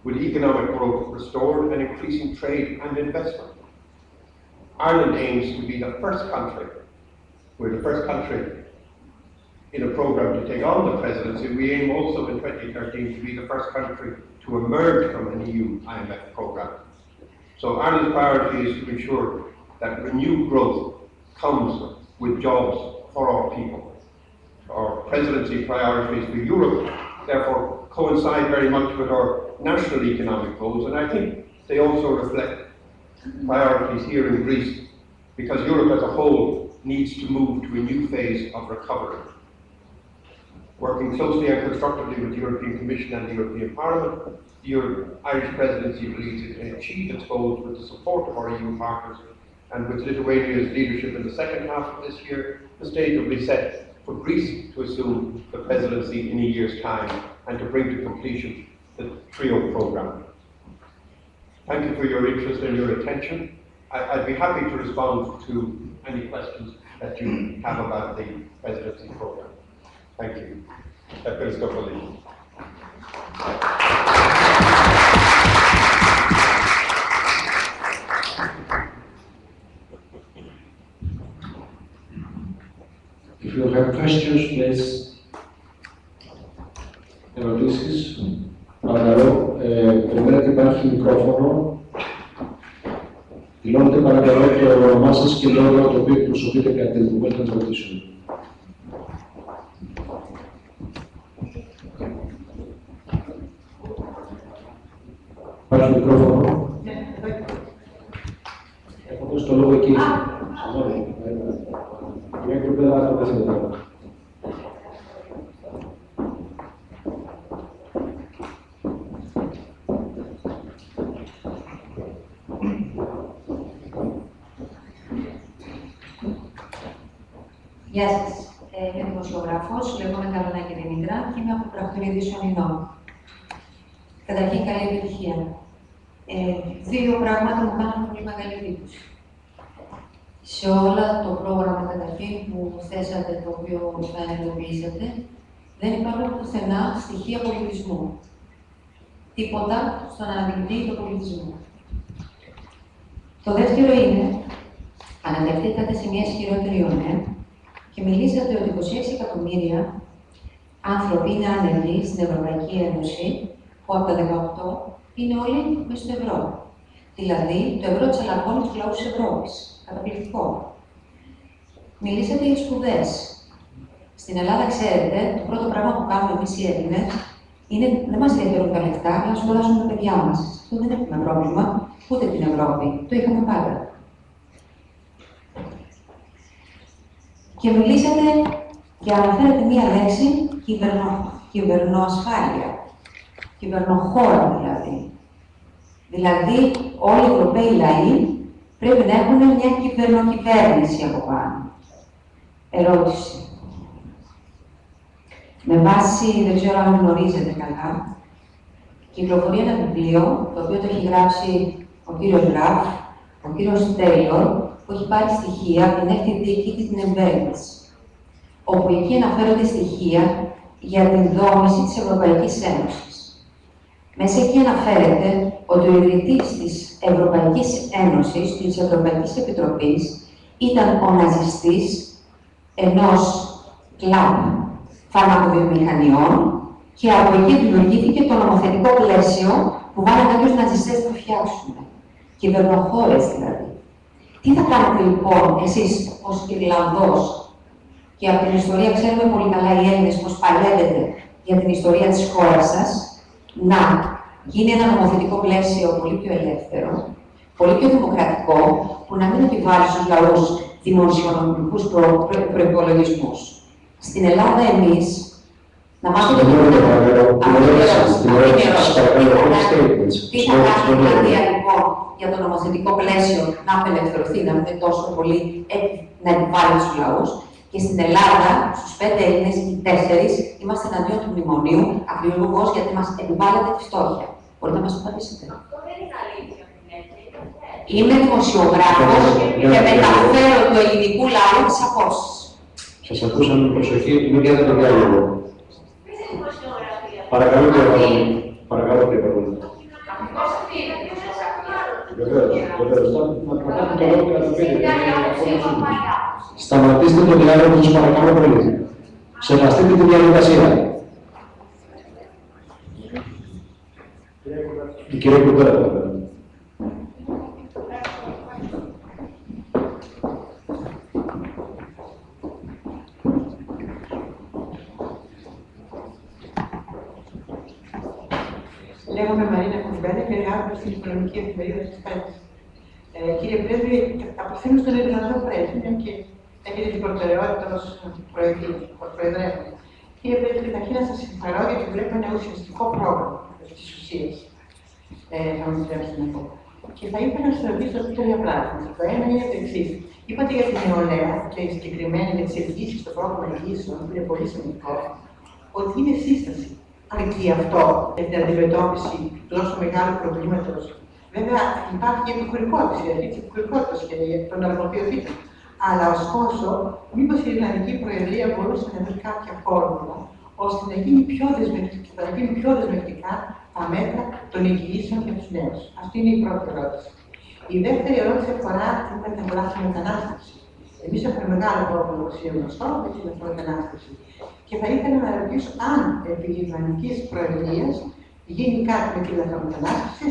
with economic growth restored and increasing trade and investment. Ireland aims to be the first country, we're the first country in a programme to take on the presidency. We aim also in 2013 to be the first country to emerge from an EU IMF programme. So Ireland's priority is to ensure that renewed growth comes with jobs for our people. Our presidency priorities for Europe therefore coincide very much with our national economic goals, and I think they also reflect priorities here in Greece, because Europe as a whole needs to move to a new phase of recovery. Working closely and constructively with the European Commission and the European Parliament, the Irish presidency believes it can achieve its goals with the support of our EU partners, and with Lithuania's leadership in the second half of this year, the stage will be set for Greece to assume the presidency in a year's time and to bring to completion the TRIO programme. Thank you for your interest and your attention. I'd be happy to respond to any questions that you have about the presidency programme. Thank you. If you have questions, please. Ερωτήσεις, παρακαλώ, περιμένετε, υπάρχει μικρόφωνο. Δηλώνετε παρακαλώ το όνομά σας και το όνομα το οποίο εκπροσωπείτε κατά την κουβέντα των ερωτήσεων. Υπάρχει μικρόφωνο. Έχω δώσει το λόγο εκεί. Μια εκπροπέδα θα πέσει μετά. Γεια σας. Είμαι δημοσιογράφος, λέγομαι Καρολάκη Δημήτρα και είμαι από το Πρακτορείο Ειδήσεων Ινών. Καταρχήν, καλή επιτυχία. Δύο πράγματα μου κάνουν πολύ μεγάλη εντύπωση. Σε όλα το πρόγραμμα καταρχήν που θέσατε, το οποίο θα εντοπίσατε, δεν υπάρχουν πουθενά στοιχεία πολιτισμού. Τίποτα στο να αναδεικνύει το πολιτισμό. Το δεύτερο είναι, αναφερθήκατε σε μια ισχυρότερη ονέ και μιλήσατε ότι 26 εκατομμύρια άνθρωποι είναι άνεργοι στην Ευρωπαϊκή Ένωση, που από τα 18 είναι όλοι μέσα στο ευρώ. Δηλαδή, το ευρώ τσαλακώνει τους λαούς της Ευρώπης. Καταπληκτικό. Μιλήσατε για σπουδές. Στην Ελλάδα, ξέρετε, το πρώτο πράγμα που κάνουμε εμείς οι Έλληνες είναι δεν μας ενδιαφέρουν τα λεφτά, αλλά να σπουδάσουμε τα παιδιά μας. Αυτό δεν έχουμε πρόβλημα, ούτε την Ευρώπη. Το είχαμε πάντα. Και μιλήσατε και αναφέρατε μία λέξη, κυβερνοασφάλεια. Κυβερνοχώρα δηλαδή. Δηλαδή, όλοι οι Ευρωπαίοι λαοί πρέπει να έχουν μια κυβερνοκυβέρνηση από πάνω. Ερώτηση. Με βάση, δεν ξέρω αν γνωρίζετε καλά, κυκλοφορεί ένα βιβλίο, το οποίο το έχει γράψει ο κύριος Ραφ, ο κύριος Τέιλορ, που έχει πάρει στοιχεία από την έκτη δίκη και την εμβέλτιση, όπου εκεί αναφέρονται στοιχεία για την δόμηση της Ευρωπαϊκής Ένωσης. Μέσα εκεί αναφέρεται ότι ο ιδρυτής της Ευρωπαϊκής Ένωσης, της Ευρωπαϊκής Επιτροπής, ήταν ο ναζιστής ενός κλαμπ φαρμακοβιομηχανιών και από εκεί δημιουργήθηκε το νομοθετικό πλαίσιο που βάλαν κάποιους ναζιστές να φτιάξουν. Κυβερνοχώρες δηλαδή. Τι θα κάνετε λοιπόν εσείς ως Ιρλανδός, και από την ιστορία ξέρουμε πολύ καλά οι Έλληνες πώς παλεύετε για την ιστορία της χώρας σας, να γίνει ένα νομοθετικό πλαίσιο πολύ πιο ελεύθερο, πολύ πιο δημοκρατικό, που να μην επιβάλλει στους λαούς δημοσιονομικούς προϋπολογισμούς. Στην Ελλάδα εμείς, να μάθουμε το τι θα κάνει η Ιρλανδία λοιπόν για το νομοθετικό πλαίσιο να απελευθερωθεί, να μην είναι τόσο πολύ να επιβάλλει στους λαούς. Και στην Ελλάδα, στους 5 Έλληνες, οι 4 είμαστε εναντίον του μνημονίου, ακριβώς γιατί μας επιβάλλεται τη φτώχεια. Μπορείτε να μας απαντήσετε? Αυτό δεν είναι αλήθεια. Είμαι δημοσιογράφος και μεταφέρω του ελληνικού λαού τις απόψεις. Σας ακούσαμε με προσοχή, μην κάνετε το διάλογο. Είσαι δημοσιογραφία. Παρακαλώ και παρακαλώ. Παρακαλώ και παρακαλώ. Πώς αυτή είναι η δημοσιογραφία? Βεβαίως, βεβαίως. Σταματήστε το διάλογο, σας παρακαλώ πολύ. Σεβαστείτε τη διαδικασία. Η κυρία Κουτέρα, παρακαλώ. Λέγομαι Μαρίνα Κουμπέλα και εργάζομαι στην Οικονομική Εφημερίδα της Πέμπτης. Κύριε Πρέσβη, απευθύνω στον Ιρλανδό Πρέσβη και έχετε την προτεραιότητα ως Προεδρεύοντα. Κύριε Πρέσβη, καταρχήν να σας συγχαρώ γιατί βλέπω ένα ουσιαστικό πρόγραμμα της ουσίας. Θα μου επιτρέψετε να πω. Και θα ήθελα να σας ρωτήσω τρία πράγματα. Το ένα είναι το εξής. Είπατε για την νεολαία και συγκεκριμένα για τις εγγύσεις στο πρόγραμμα εγγύσεων, που είναι πολύ σημαντικό, ότι είναι σύσταση. Αρκεί αυτό για την αντιμετώπιση τόσο μεγάλου προβλήματος. Βέβαια, υπάρχει και επικουρικότητα, η αρχή της επικουρικότητας και των αρμοδιοτήτων. Αλλά ωστόσο, μήπως η Ιρλανδική Προεδρία μπορούσε να βρει κάποια φόρμουλα ώστε να γίνει πιο δεσμευτικά τα μέτρα των εγγυήσεων για τους νέους. Αυτή είναι η πρώτη ερώτηση. Η δεύτερη ερώτηση αφορά την μετανάστευση. Εμείς έχουμε μεγάλο πρόβλημα, όπως είναι γνωστό, με τη μετανάστευση. Και θα ήθελα να ρωτήσω αν επί Ιρλανδικής Προεδρίας γίνει κάτι με τη μετανάστευση,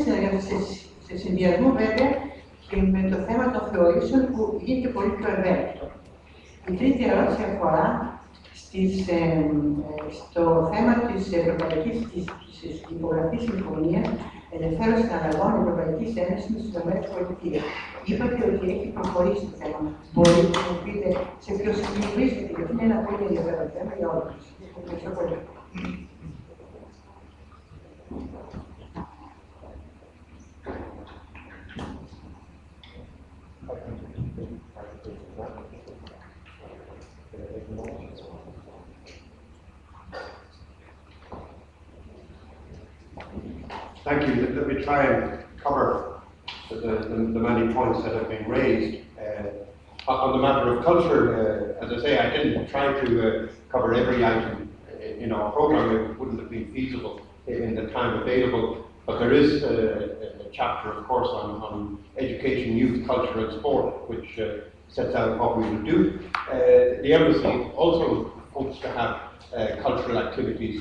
σε συνδυασμό βέβαια και με το θέμα των θεωρήσεων που γίνεται πολύ πιο ευαίσθητο. Η τρίτη ερώτηση αφορά στο θέμα της Ευρωπαϊκής Υπογραφής Συμφωνίας Ελευθέρωσης Συναλλαγών Ευρωπαϊκής Ένωσης με τις ΗΠΑ. Είπατε ότι έχει προχωρήσει το θέμα. Μπορείτε να μου πείτε σε ποιο σημείο βρίσκεται, γιατί είναι ένα πολύ ενδιαφέρον θέμα για όλους. Ευχαριστώ πολύ. Thank you. Let me try and cover the many points that have been raised. On the matter of culture, as I say, I didn't try to cover every item in our programme. It wouldn't have been feasible in the time available. But there is a chapter, of course, on education, youth, culture and sport, which sets out what we will do. The embassy also hopes to have cultural activities,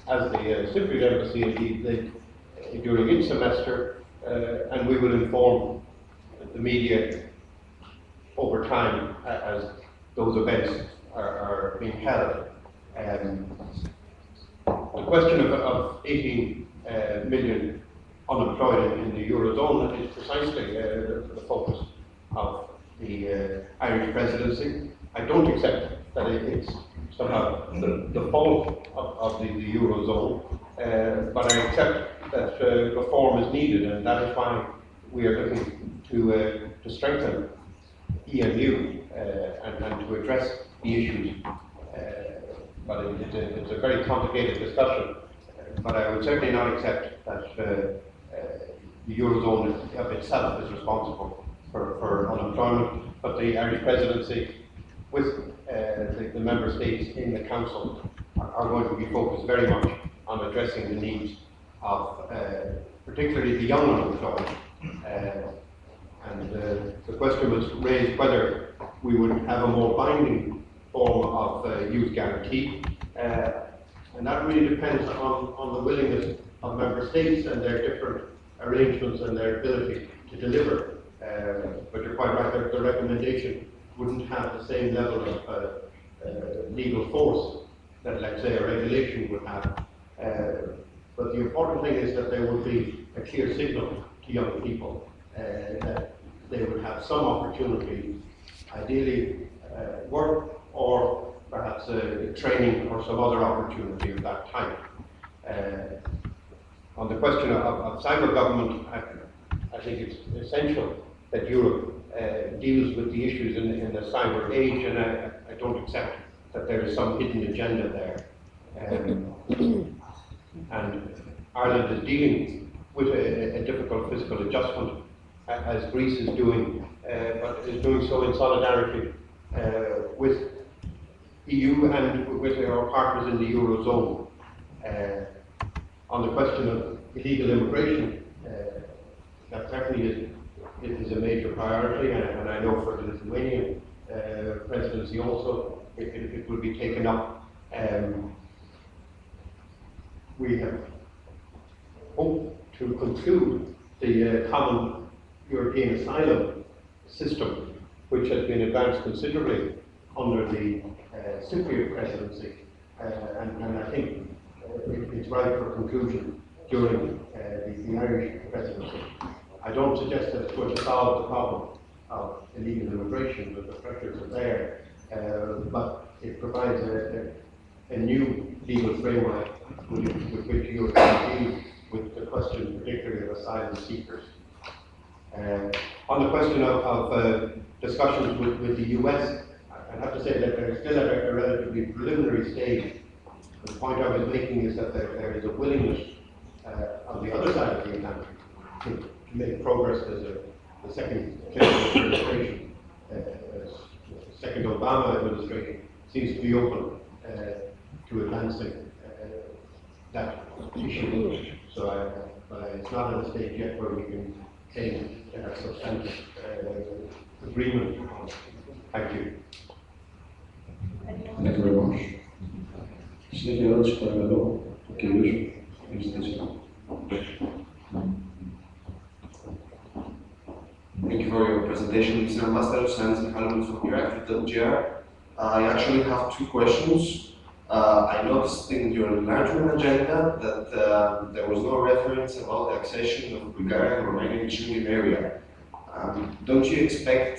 as the Cypriot embassy indeed did during its semester, and we will inform the media over time as those events are being held. The question of 18 million unemployed in the Eurozone is precisely the focus of the Irish presidency. I don't accept that it's somehow the fault of the Eurozone, but I accept that reform is needed, and that is why we are looking to strengthen EMU and to address the issues. But it's a very complicated discussion. But I would certainly not accept that the Eurozone of itself is responsible for unemployment. But the Irish presidency, with the member states in the council, are going to be focused very much on addressing the needs of particularly the young unemployed. And the question was raised whether we would have a more binding form of youth guarantee. And that really depends on the willingness of member states and their different arrangements and their ability to deliver. But you're quite right, the recommendation wouldn't have the same level of legal force that, let's say, a regulation would have. But the important thing is that there would be a clear signal to young people that they would have some opportunity, ideally work or perhaps training or some other opportunity of that type. On the question of cyber government, I think it's essential that Europe deals with the issues in the cyber age, and I don't accept that there is some hidden agenda there. And Ireland is dealing with a difficult fiscal adjustment, as Greece is doing, but is doing so in solidarity with EU and with our partners in the Eurozone. On the question of illegal immigration, that certainly is a major priority, and I know for the Lithuanian presidency also it will be taken up. We have hoped to conclude the common European asylum system, which has been advanced considerably under the Cypriot presidency, and I think it's right for conclusion during the Irish presidency. I don't suggest that it's going to solve the problem of illegal immigration, but the pressures are there, but it provides a new legal framework with which Europe can deal with the question particularly of asylum seekers. On the question of discussions with the US, I have to say that they're still at a relatively preliminary stage. The point I was making is that there is a willingness on the other side of the Atlantic to make progress. There's the second Clinton administration, the second Obama administration seems to be open to advancing that issue. So but it's not at a stage yet where we can aim to have substantive agreement on it. Thank you. Thank you very much. Συνέχεια ερώτηση παρακαλώ, ο κύριος. Thank you for your presentation, Mr. Ambassador. Sans Michael from Iraq.gr. I actually have two questions. I noticed in your enlargement agenda that there was no reference about the accession of Bulgaria and Romania in the Schengen area. Don't you expect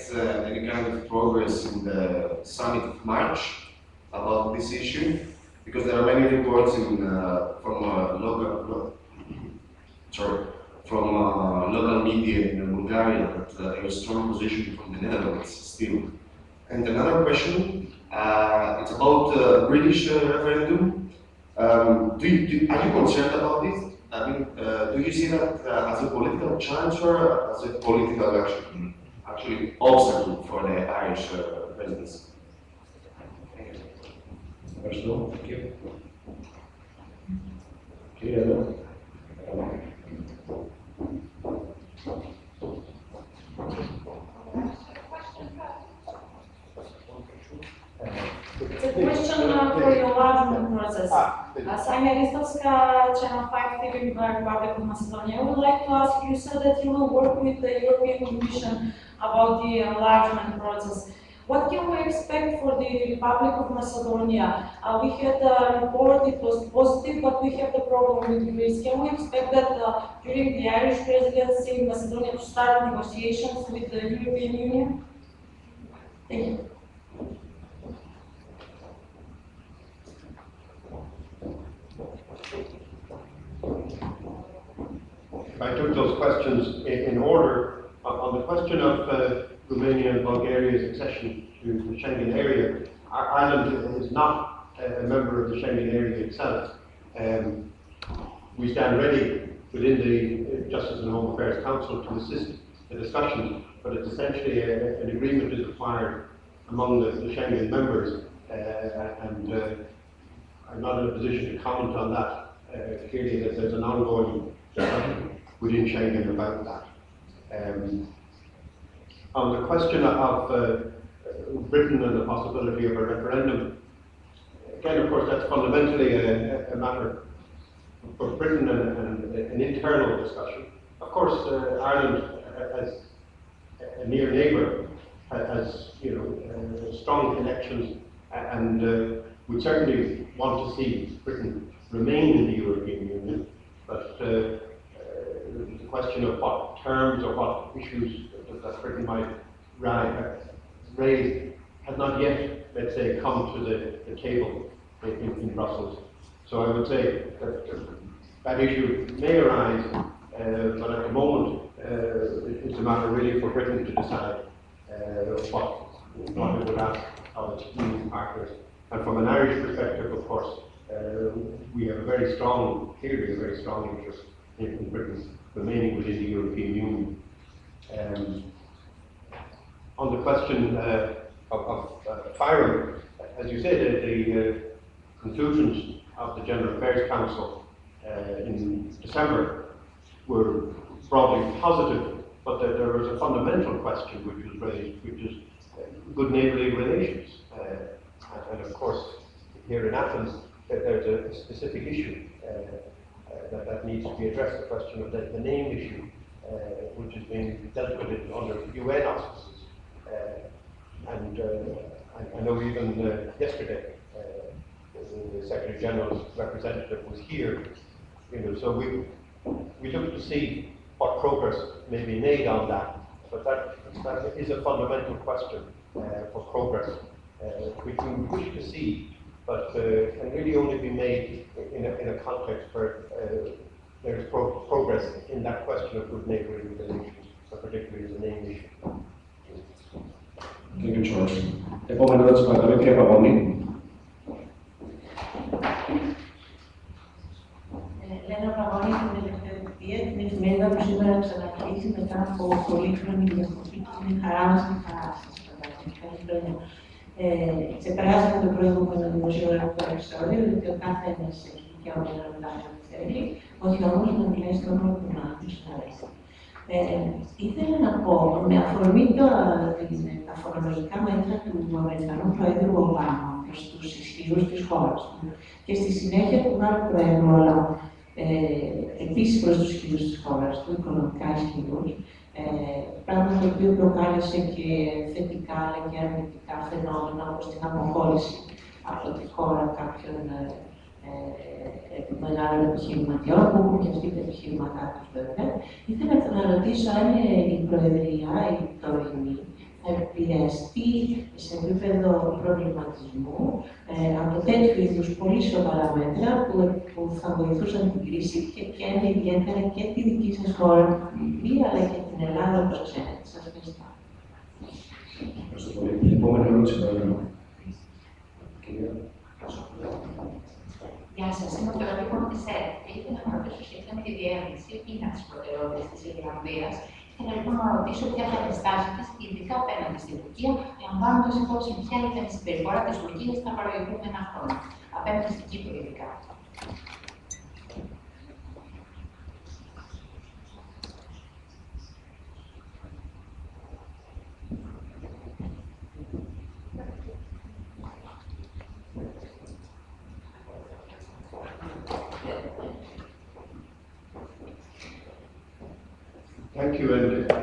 any kind of progress in the summit of March about this issue? Because there are many reports from local media in Bulgaria that there is a strong position from the Netherlands still. And another question, it's about the British referendum. Are you concerned about this? I mean, do you see that as a political challenge or as a political actually obstacle for the Irish presidency? Ευχαριστώ. Κύριε εδώ. It's a question for your enlargement process. Sanya Ristovska, Channel 5 TV, Republic of Macedonia. I would like to ask you, said that you will work with the European Commission about the enlargement process. What can we expect for the Republic of Macedonia? We had a report, it was positive, but we have the problem with Greece. Can we expect that during the Irish presidency in Macedonia to start negotiations with the European Union? Thank you. If I took those questions in order, on the question of Romania and Bulgaria's accession to the Schengen area, Ireland is not a member of the Schengen area itself. We stand ready within the Justice and Home Affairs Council to assist the discussions, but it's essentially an agreement is required among the Schengen members, and I'm not in a position to comment on that. Clearly, there's an ongoing discussion within Schengen about that. On the question of Britain and the possibility of a referendum, again, of course, that's fundamentally a matter for Britain and an internal discussion. Of course, Ireland, as a near neighbour, has strong connections, and would certainly want to see Britain remain in the European Union, but the question of what terms or what issues that Britain might raise has not yet, let's say, come to the table in Brussels. So I would say that issue may arise, but at the moment it's a matter really for Britain to decide what it would ask of its EU partners. And from an Irish perspective, of course, we have a very strong interest in Britain remaining within the European Union. On the question of FIREM, as you said, the conclusions of the General Affairs Council in December were broadly positive, but there was a fundamental question which was raised, which is good neighbourly relations. And of course, here in Athens, there's a specific issue that needs to be addressed, the question of the name issue, which is being dealt with under UN auspices. And I know even yesterday, the Secretary General's representative was here, so we look to see what progress may be made on that, but that is a fundamental question for progress, which we wish to see, but can really only be made in a context where there is progress in that question of good neighbourly relations, particularly the name issue. Thank you, George. Επόμενη ερώτηση, παρακαλώ, κύριε Παπαγωνή. Λένα Παπαγωνή, την Ελευθερία, την εφημερίδα που σήμερα ξαναρχίζει μετά από πολύχρονη διακοπή και είναι χαρά μας και χαρά σας. Ξεπεράσαμε το προηγούμενο δημοσιογραφικό επεισόδιο, διότι ο κάθε ένας έχει δικαίωμα να ρωτάει ό,τι θέλει, όχι όμως να μιλάει στον όνομα του να του αρέσει. Ήθελα να πω, με αφορμή τα φορολογικά μέτρα του Αμερικανού Προέδρου Ομπάμα προς τους ισχυρούς της χώρας του και στη συνέχεια του Γάλλου Προέδρου Ολάντ, επίσης προς τους ισχυρούς της χώρας του, οικονομικά ισχυρούς, πράγμα το οποίο προκάλεσε και θετικά αλλά και αρνητικά φαινόμενα όπως την αποχώρηση από τη χώρα κάποιων μεγάλων επιχειρηματιών που έχουν και αυτοί τα επιχειρηματά τους βέβαια. Ήθελα να ρωτήσω αν η Προεδρία, η τωρινή, θα επηρεαστεί σε επίπεδο προβληματισμού από τέτοιου είδους πολύ σοβαρά μέτρα που θα βοηθούσαν την κρίση και είναι ιδιαίτερα και τη δική σας χώρα, αλλά και την Ελλάδα όπως ξέρετε. Σας ευχαριστώ. Ευχαριστώ πολύ. Επόμενη ερώτηση, παρακαλώ. Γεια σας, είμαι από το Γαλλικό Μοντισέρ και ήθελα να ρωτήσω σχετικά με τη τη διεύρυνση είναι από τις προτεραιότητες της Ιρλανδίας. Θέλω λοιπόν να ρωτήσω ποια θα είναι η στάση της, ειδικά απέναντι στην Τουρκία, λαμβάνοντας υπόψη ποια ήταν η συμπεριφορά της Τουρκίας τα προηγούμενα χρόνια, απέναντι στην Κύπρο ειδικά. Thank you, and I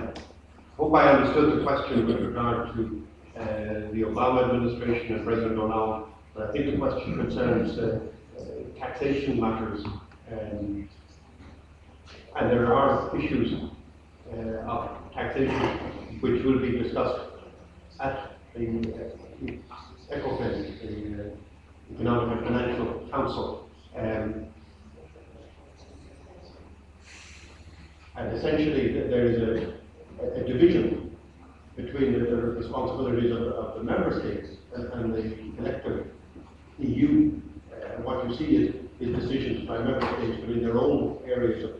hope I understood the question with regard to the Obama administration and President Hollande, but I think the question concerns taxation matters, and there are issues of taxation which will be discussed at the ECOFIN, the Economic and Financial Council. And essentially, there is a division between the responsibilities of the member states and the collective EU. And what you see is decisions by member states within their own areas of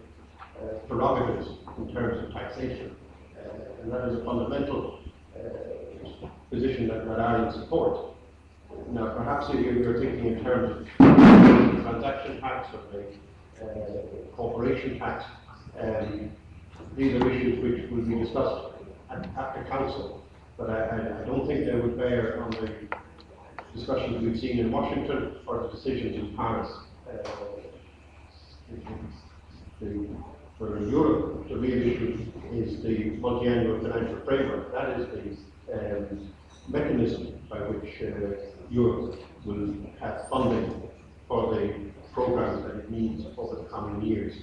prerogatives in terms of taxation. And that is a fundamental position that Ireland supports. Now, perhaps you're thinking in terms of the transaction tax or the corporation tax. These are issues which will be discussed at the Council, but I don't think they would bear on the discussions we've seen in Washington or the decisions in Paris. For Europe, the real issue is the multi-annual financial framework. That is the mechanism by which Europe will have funding for the programs that it needs over the coming years.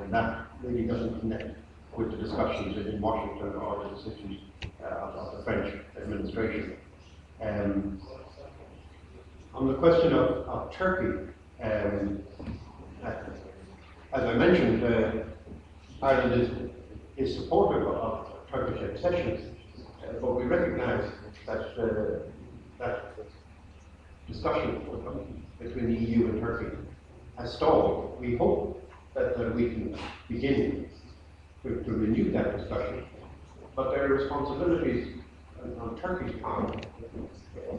And that really doesn't connect with the discussions in Washington or the decisions of the French administration. On the question of Turkey, as I mentioned, Ireland is supportive of Turkish accession, but we recognise that that discussion between the EU and Turkey has stalled. We hope that we can begin to renew that discussion, but there are responsibilities on Turkey's part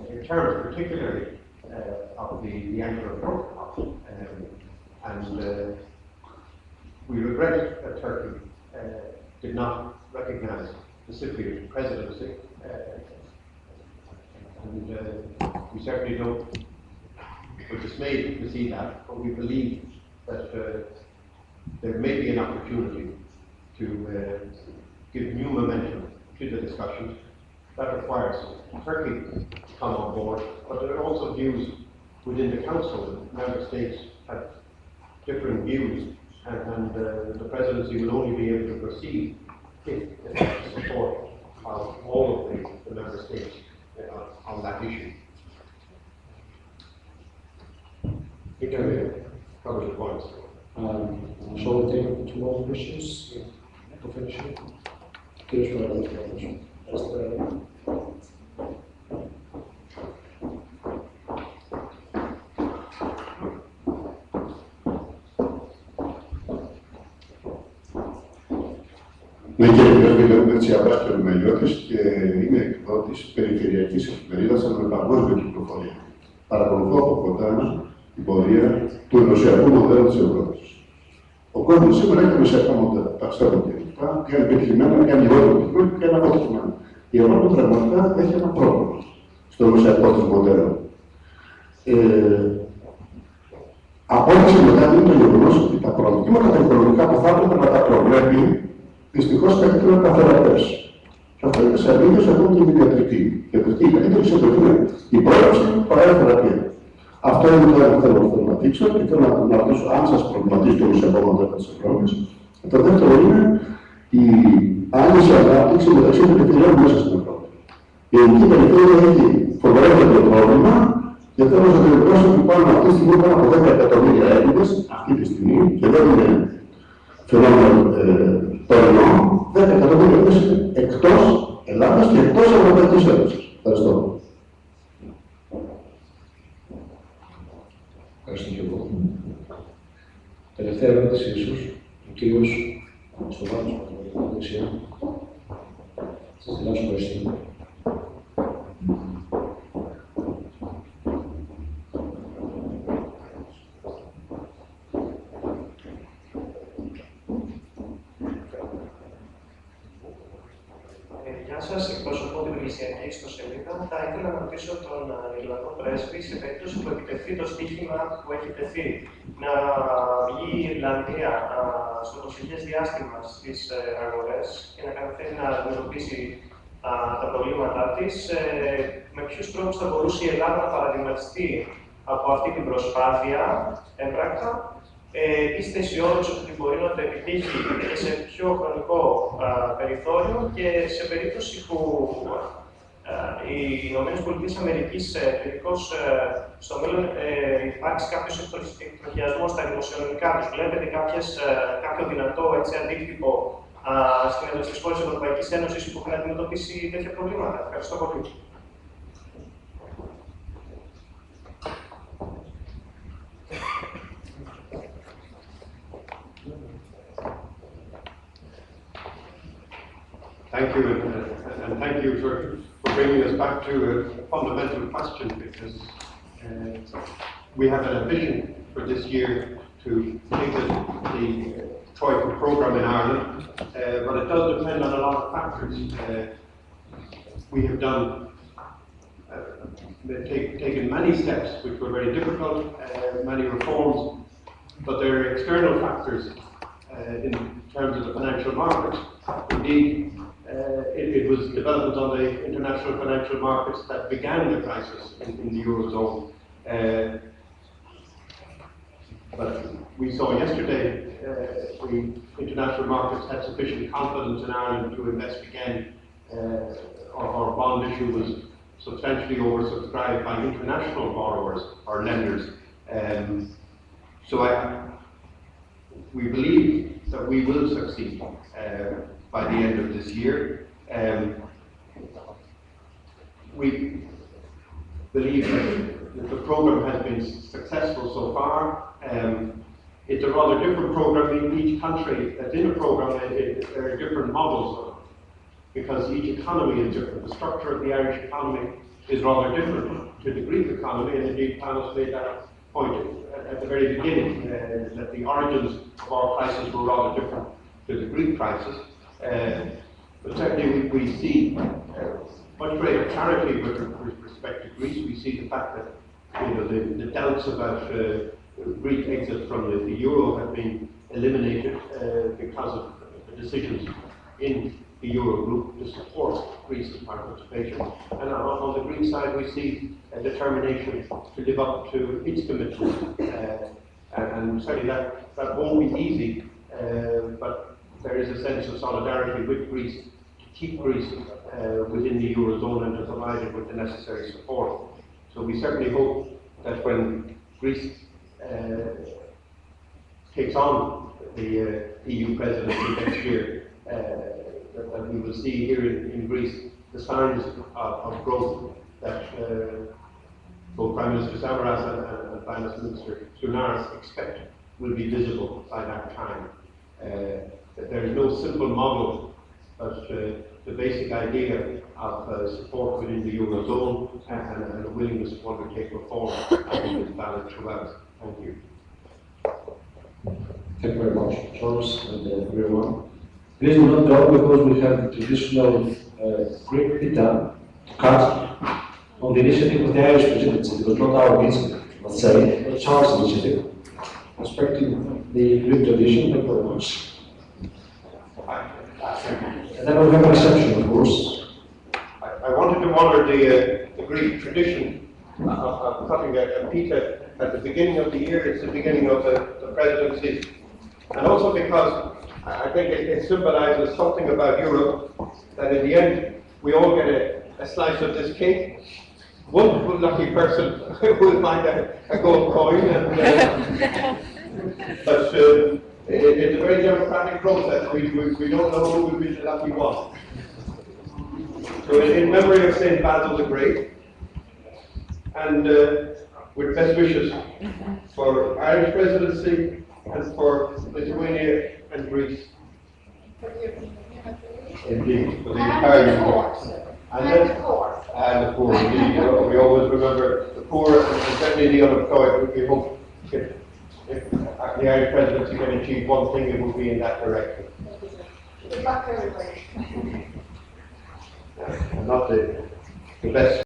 in terms particularly of the Ankara Protocol, and we regret that Turkey did not recognise the Cypriot presidency, and we certainly don't, we're dismayed to see that, but we believe that there may be an opportunity to give new momentum to the discussions. That requires Turkey to come on board, but there are also views within the Council. Member states have different views, and the presidency will only be able to proceed if it has the support of all of the member states on that issue. I think I covered the points. Shall we take two more questions to finish it? Ναι, κύριε Πρόεδρε, λέγομαι Τερτσιαπάς Μελιώτης και είμαι εκδότης περιφερειακής εφημερίδας με παγκόσμια κυκλοφορία. Παρακολουθώ από κοντά την πορεία του ενωσιακού μοντέλου της Ευρώπης. Ο κόσμος σήμερα έχει ενωσιακά μοντέλα. Τα ξέρουμε και αυτά, ποια είναι επιτυχημένα, ποια είναι λιγότερο επιτυχημένα, ποια είναι αποτυχημένα. Η Ευρώπη πραγματικά έχει ένα πρόβλημα στο ενωσιακό της μοντέλο. Απόδειξη μετά είναι το γεγονός ότι τα προβλήματα τα οικονομικά που θα έπρεπε να τα προβλέπει, δυστυχώς καλύτερα να τα θεραπεύσει. Και αυτό είναι σε αντίθεση εδώ και με την ιατρική. Η ιατρική καλύτερη συντροφή είναι η πρόληψη παρά η θεραπεία. Αυτό είναι το ένα που θέλω να δείξω και θέλω να ρωτήσω αν σας προβληματίζει το ενωσιακό μοντέλο της Ευρώπης. Το δεύτερο είναι η άμεση ανάπτυξη μεταξύ των περιφερειών μέσα στην Ευρώπη. Η ελληνική περιφέρεια έχει φοβερότερο πρόβλημα, γιατί θέλω να σας διαβεβαιώσω ότι πάνω αυτή τη στιγμή πάνω από 10 εκατομμύρια Έλληνες, αυτή τη στιγμή, και δεν είναι φαινόμενο τωρινό, 10 εκατομμύρια Έλληνες είναι εκτός Ελλάδας και εκτός Ευρωπαϊκής Ένωσης. Ευχαριστώ. Ευχαριστώ και εγώ. Τελευταία ερώτηση ίσως, ο κύριος στο βάθος από την δεξιά. Σας δηλώσω ευχαριστώ. Γεια σας, εκπροσωπώ την Ιρλανδική ιστοσελίδα. Θα ήθελα να ρωτήσω τον Ιρλανδό πρέσβη σε περίπτωση που επιτεθεί το στοίχημα που έχει τεθεί να βγει η Ιρλανδία στο προσεχές διάστημα στις αγορές και να καταφέρει να αντιμετωπίσει τα προβλήματά της, με ποιους τρόπους θα μπορούσε η Ελλάδα να παραδειγματιστεί από αυτή την προσπάθεια έμπρακτα. Είστε αισιόδοξοι ότι μπορεί να το επιτύχει και σε πιο χρονικό περιθώριο και σε περίπτωση που οι ΗΠΑ τελικώς στο μέλλον υπάρξει κάποιος εκτροχιασμός στα δημοσιονομικά τους. Βλέπετε κάποιο δυνατό αντίκτυπο στις χώρες της Ευρωπαϊκής Ένωσης που έχουν αντιμετωπίσει τέτοια προβλήματα. Ευχαριστώ πολύ. Thank you, and thank you for bringing us back to a fundamental question, because we have an ambition for this year to take the Troika programme in Ireland, but it does depend on a lot of factors. We have taken many steps which were very difficult, many reforms, but there are external factors in terms of the financial markets. Indeed, it was development on the international financial markets that began the crisis in the Eurozone. But we saw yesterday the international markets had sufficient confidence in Ireland to invest again. Our bond issue was substantially oversubscribed by international borrowers or lenders. So we believe that we will succeed by the end of this year. We believe that the programme has been successful so far. It's a rather different programme in each country. That's in a programme, there are different models of it, because each economy is different. The structure of the Irish economy is rather different to the Greek economy, and indeed Panos made that point at the very beginning, that the origins of our crisis were rather different to the Greek crisis. But certainly we see much greater clarity with respect to Greece. We see the fact that the doubts about Greek exit from the euro have been eliminated because of the decisions in the euro group to support Greece's participation. And on the Greek side, we see a determination to live up to its commitments. And certainly that won't be easy, but there is a sense of solidarity with Greece to keep Greece within the Eurozone and to provide it with the necessary support. So we certainly hope that when Greece takes on the EU presidency next year, that we will see here in Greece the signs of growth that both Prime Minister Samaras and Finance Minister Sounaras expect will be visible by that time. There is no simple model, but the basic idea of support within the Eurozone and a willingness to undertake reform, I think, is valid throughout. Thank you. Thank you very much, George, and everyone. Please do not go, because we have the traditional Greek pita to cut on the initiative of the Irish presidency. It was not our initiative, let's say, but Charles' initiative. Respecting the Greek tradition, thank you very much. And then we have an exception, of course. I wanted to honour the Greek tradition of cutting a pita at the beginning of the year. It's the beginning of the presidency. And also because I think it symbolises something about Europe, that in the end we all get a slice of this cake. One lucky person will find a gold coin, but it's a very democratic process. We don't know who will be the lucky one. So in memory of St. Basil the Great, and with best wishes for Irish presidency and for Lithuania and Greece. Indeed, for the entire Union. And the poor, indeed. We always remember the poor and certainly the unemployed. We hope if the Irish presidency can achieve one thing, it will be in that direction. Good luck, everybody. And not the best.